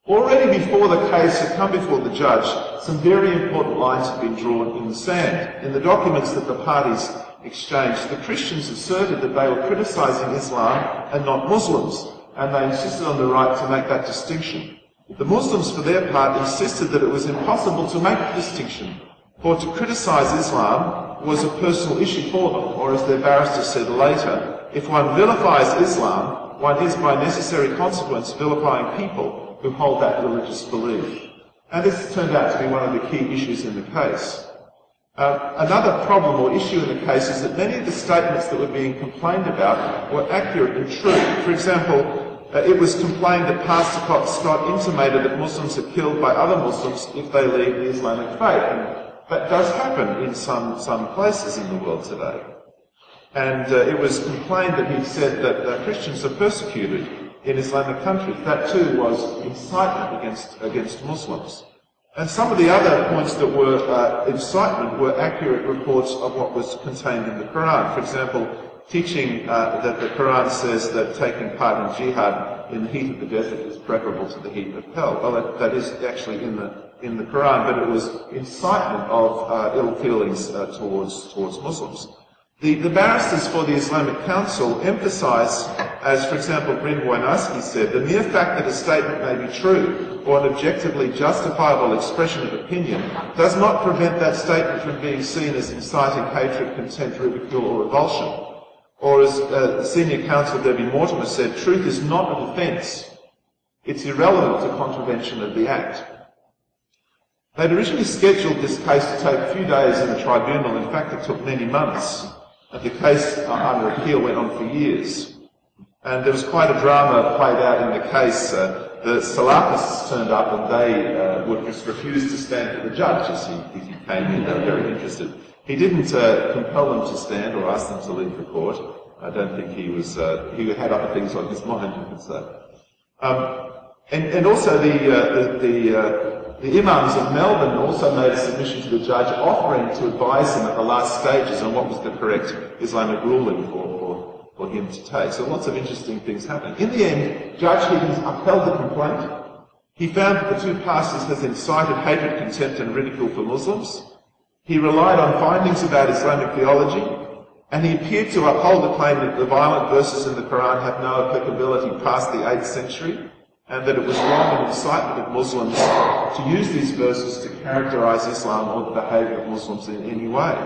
Already before the case had come before the judge, some very important lines had been drawn in the sand. In the documents that the parties exchanged, the Christians asserted that they were criticising Islam and not Muslims, and they insisted on the right to make that distinction. The Muslims, for their part, insisted that it was impossible to make the distinction, for to criticise Islam was a personal issue for them, or as their barrister said later, if one vilifies Islam, one is by necessary consequence vilifying people who hold that religious belief. And this turned out to be one of the key issues in the case. Another problem or issue in the case is that many of the statements that were being complained about were accurate and true. For example, it was complained that Pastor Scott intimated that Muslims are killed by other Muslims if they leave the Islamic faith. And that does happen in some places in the world today. And it was complained that he said that Christians are persecuted in Islamic countries. That too was incitement against Muslims. And some of the other points that were incitement were accurate reports of what was contained in the Quran. For example, teaching that the Quran says that taking part in jihad in the heat of the desert is preferable to the heat of hell. Well, that is actually in the Quran, but it was incitement of ill feelings towards Muslims. The barristers for the Islamic Council emphasise, as for example Bryn Wojnarski said, the mere fact that a statement may be true or an objectively justifiable expression of opinion does not prevent that statement from being seen as inciting hatred, contempt, ridicule or revulsion. Or as senior counsel Debbie Mortimer said, truth is not a defence. It's irrelevant to contravention of the Act. They'd originally scheduled this case to take a few days in the tribunal. In fact, it took many months. And the case under appeal went on for years. And there was quite a drama played out in the case. The Salafists turned up and they would just refuse to stand for the judge as he came in. They were very interested. He didn't compel them to stand or ask them to leave the court. I don't think he had other things on his mind, you could say. And also the imams of Melbourne also made a submission to the judge offering to advise him at the last stages on what was the correct Islamic ruling for him to take. So lots of interesting things happened. In the end, Judge Higgins upheld the complaint. He found that the two pastors had incited hatred, contempt and ridicule for Muslims. He relied on findings about Islamic theology, and he appeared to uphold the claim that the violent verses in the Quran have no applicability past the 8th century, and that it was wrong and incitement of Muslims to use these verses to characterise Islam or the behaviour of Muslims in any way.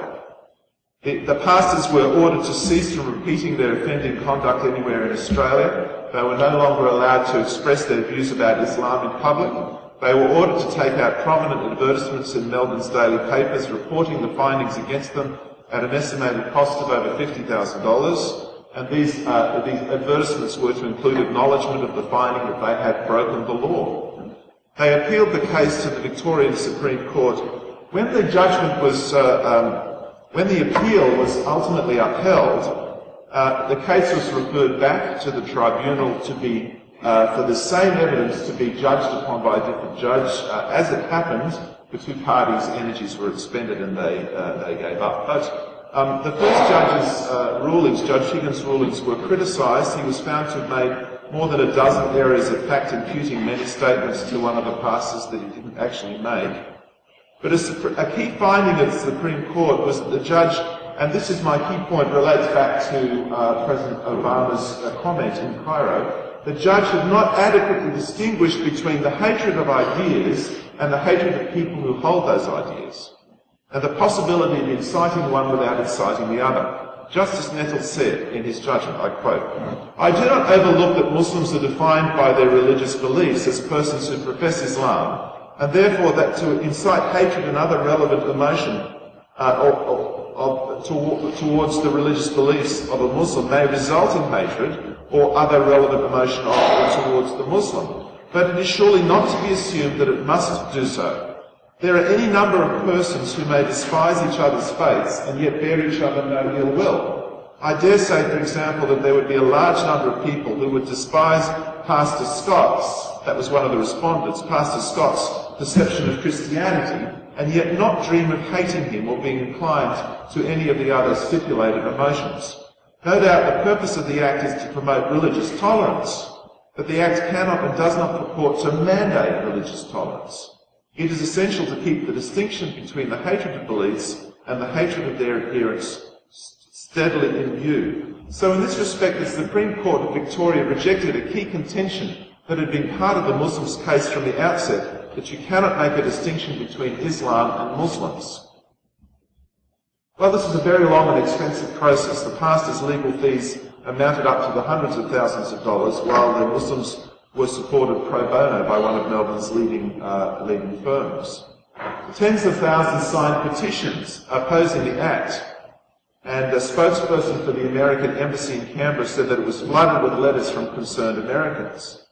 The pastors were ordered to cease from repeating their offending conduct anywhere in Australia. They were no longer allowed to express their views about Islam in public. They were ordered to take out prominent advertisements in Melbourne's daily papers reporting the findings against them at an estimated cost of over $50,000. And these advertisements were to include acknowledgement of the finding that they had broken the law. They appealed the case to the Victorian Supreme Court. When the judgment was, when the appeal was ultimately upheld, the case was referred back to the tribunal to be, for the same evidence to be judged upon by a different judge. As it happened, the two parties' energies were expended and they gave up. But the first judge's rulings, Judge Higgins' rulings, were criticised. He was found to have made more than a dozen errors of fact, imputing many statements to one of the pastors that he didn't actually make. But a key finding of the Supreme Court was that the judge, and this is my key point, relates back to President Obama's comment in Cairo, the judge had not adequately distinguished between the hatred of ideas and the hatred of people who hold those ideas, and the possibility of inciting one without inciting the other. Justice Nettle said in his judgment, I quote, "I do not overlook that Muslims are defined by their religious beliefs as persons who profess Islam, and therefore that to incite hatred and other relevant emotion towards the religious beliefs of a Muslim may result in hatred or other relevant emotion towards the Muslim. But it is surely not to be assumed that it must do so. There are any number of persons who may despise each other's faiths and yet bear each other no ill will. I dare say, for example, that there would be a large number of people who would despise Pastor Scott's, that was one of the respondents, Pastor Scott's perception of Christianity, and yet not dream of hating him or being inclined to any of the other stipulated emotions. No doubt the purpose of the Act is to promote religious tolerance, but the Act cannot and does not purport to mandate religious tolerance. It is essential to keep the distinction between the hatred of beliefs and the hatred of their adherents steadily in view. So in this respect, the Supreme Court of Victoria rejected a key contention that had been part of the Muslims' case from the outset, that you cannot make a distinction between Islam and Muslims. Well, this is a very long and expensive process. The pastors' legal fees amounted up to the hundreds of thousands of dollars, while the Muslims were supported pro bono by one of Melbourne's leading firms. Tens of thousands signed petitions opposing the Act, and a spokesperson for the American Embassy in Canberra said that it was flooded with letters from concerned Americans.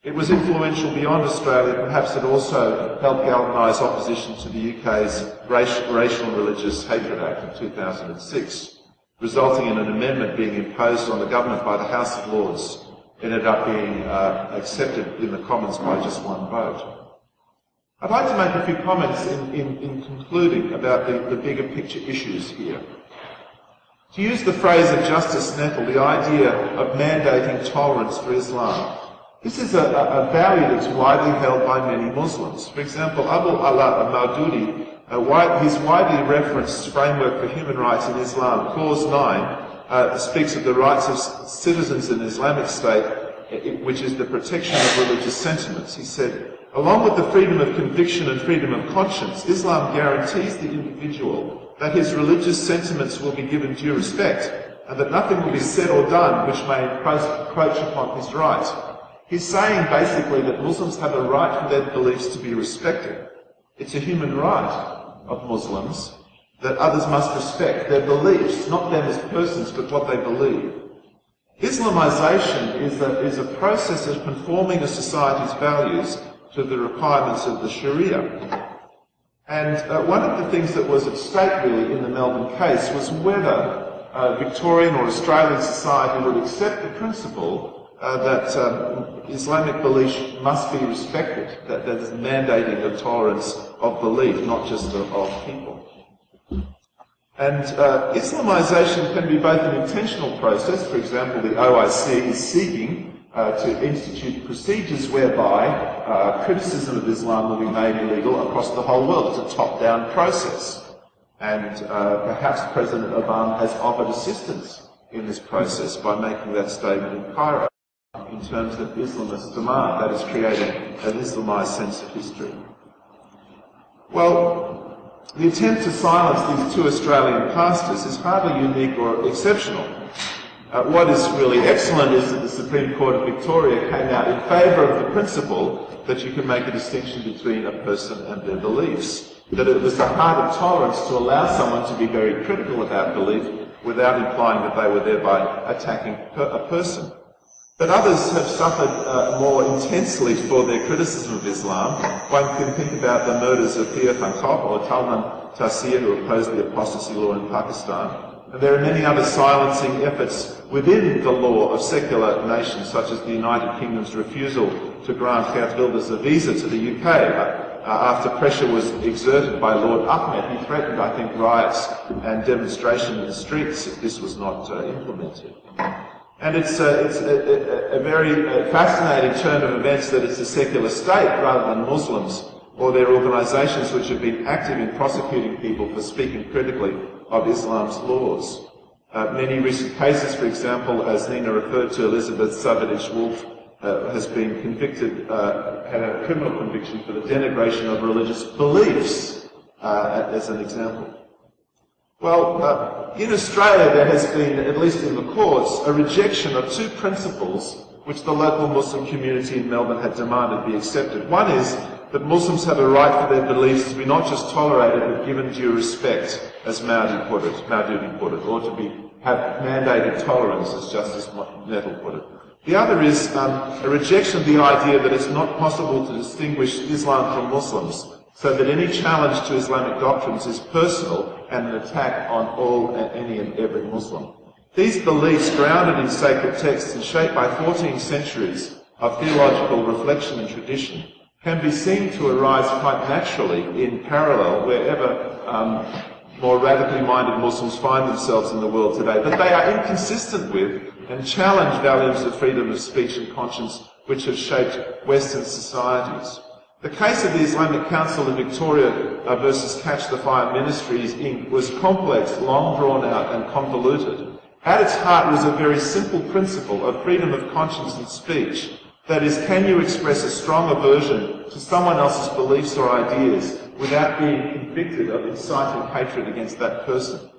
It was influential beyond Australia. Perhaps it also helped galvanise opposition to the UK's Racial and Religious Hatred Act in 2006, resulting in an amendment being imposed on the government by the House of Lords. It ended up being accepted in the Commons by just one vote. I'd like to make a few comments in concluding about the bigger picture issues here. To use the phrase of Justice Nettle, the idea of mandating tolerance for Islam, this is a value that's widely held by many Muslims. For example, Abu Ala al-Maududi His widely referenced framework for human rights in Islam, Clause 9, speaks of the rights of citizens in Islamic State, which is the protection of religious sentiments. He said, along with the freedom of conviction and freedom of conscience, Islam guarantees the individual that his religious sentiments will be given due respect, and that nothing will be said or done which may encroach upon his right. He's saying basically that Muslims have a right for their beliefs to be respected. It's a human right of Muslims that others must respect their beliefs, not them as persons, but what they believe. Islamization is a process of conforming a society's values to the requirements of the Sharia. And one of the things that was at stake really in the Melbourne case was whether Victorian or Australian society would accept the principle that Islamic belief must be respected, that is mandating a tolerance of belief, not just of people. And Islamization can be both an intentional process. For example, the OIC is seeking to institute procedures whereby criticism of Islam will be made illegal across the whole world. It's a top-down process. And perhaps President Obama has offered assistance in this process by making that statement in Cairo in terms of Islamist demand, that is creating an Islamized sense of history. Well, the attempt to silence these two Australian pastors is hardly unique or exceptional. What is really excellent is that the Supreme Court of Victoria came out in favour of the principle that you can make a distinction between a person and their beliefs, that it was the heart of tolerance to allow someone to be very critical about belief without implying that they were thereby attacking a person. But others have suffered more intensely for their criticism of Islam. One can think about the murders of Pierre van Gogh or Salman Rushdie, who opposed the apostasy law in Pakistan. And there are many other silencing efforts within the law of secular nations, such as the United Kingdom's refusal to grant Geert Wilders a visa to the UK after pressure was exerted by Lord Ahmed. He threatened, I think, riots and demonstration in the streets if this was not implemented. And it's a very fascinating turn of events that it's a secular state rather than Muslims or their organisations which have been active in prosecuting people for speaking critically of Islam's laws. Many recent cases, for example, as Nina referred to, Elizabeth Savage-Wolfe has been convicted, had a criminal conviction for the denigration of religious beliefs, as an example. Well, in Australia there has been, at least in the courts, a rejection of two principles which the local Muslim community in Melbourne had demanded be accepted. One is that Muslims have a right for their beliefs to be not just tolerated but given due respect, as Maududi put it, or to have mandated tolerance, as Justice Nettle put it. The other is a rejection of the idea that it's not possible to distinguish Islam from Muslims, so that any challenge to Islamic doctrines is personal and an attack on any and every Muslim. These beliefs, grounded in sacred texts and shaped by 14 centuries of theological reflection and tradition, can be seen to arise quite naturally in parallel wherever more radically minded Muslims find themselves in the world today. But they are inconsistent with and challenge values of freedom of speech and conscience which have shaped Western societies. The case of the Islamic Council in Victoria versus Catch the Fire Ministries Inc. was complex, long drawn out and convoluted. At its heart was a very simple principle of freedom of conscience and speech. That is, can you express a strong aversion to someone else's beliefs or ideas without being convicted of inciting hatred against that person?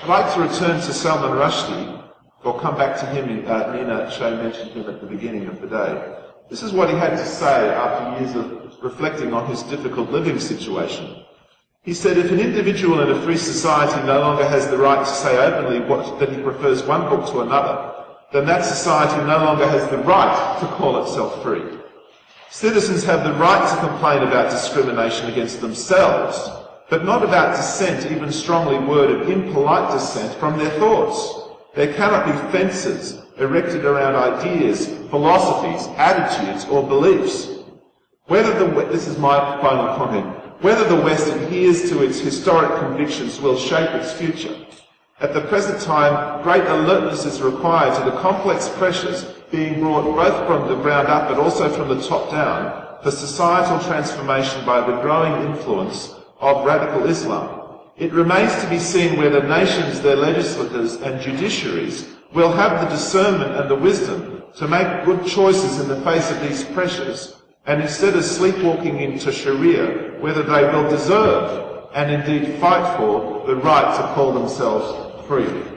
I'd like to return to Salman Rushdie, or come back to him. Nina Shea mentioned him at the beginning of the day. This is what he had to say after years of reflecting on his difficult living situation. He said, if an individual in a free society no longer has the right to say openly that he prefers one book to another, then that society no longer has the right to call itself free. Citizens have the right to complain about discrimination against themselves, but not about dissent, even strongly worded, impolite dissent from their thoughts. There cannot be fences erected around ideas, philosophies, attitudes, or beliefs. This is my final comment, whether the West adheres to its historic convictions will shape its future. At the present time, great alertness is required to the complex pressures being brought both from the ground up but also from the top down for societal transformation by the growing influence of radical Islam. It remains to be seen whether nations, their legislators and judiciaries will have the discernment and the wisdom to make good choices in the face of these pressures, and instead of sleepwalking into Sharia, whether they will deserve and indeed fight for the right to call themselves free.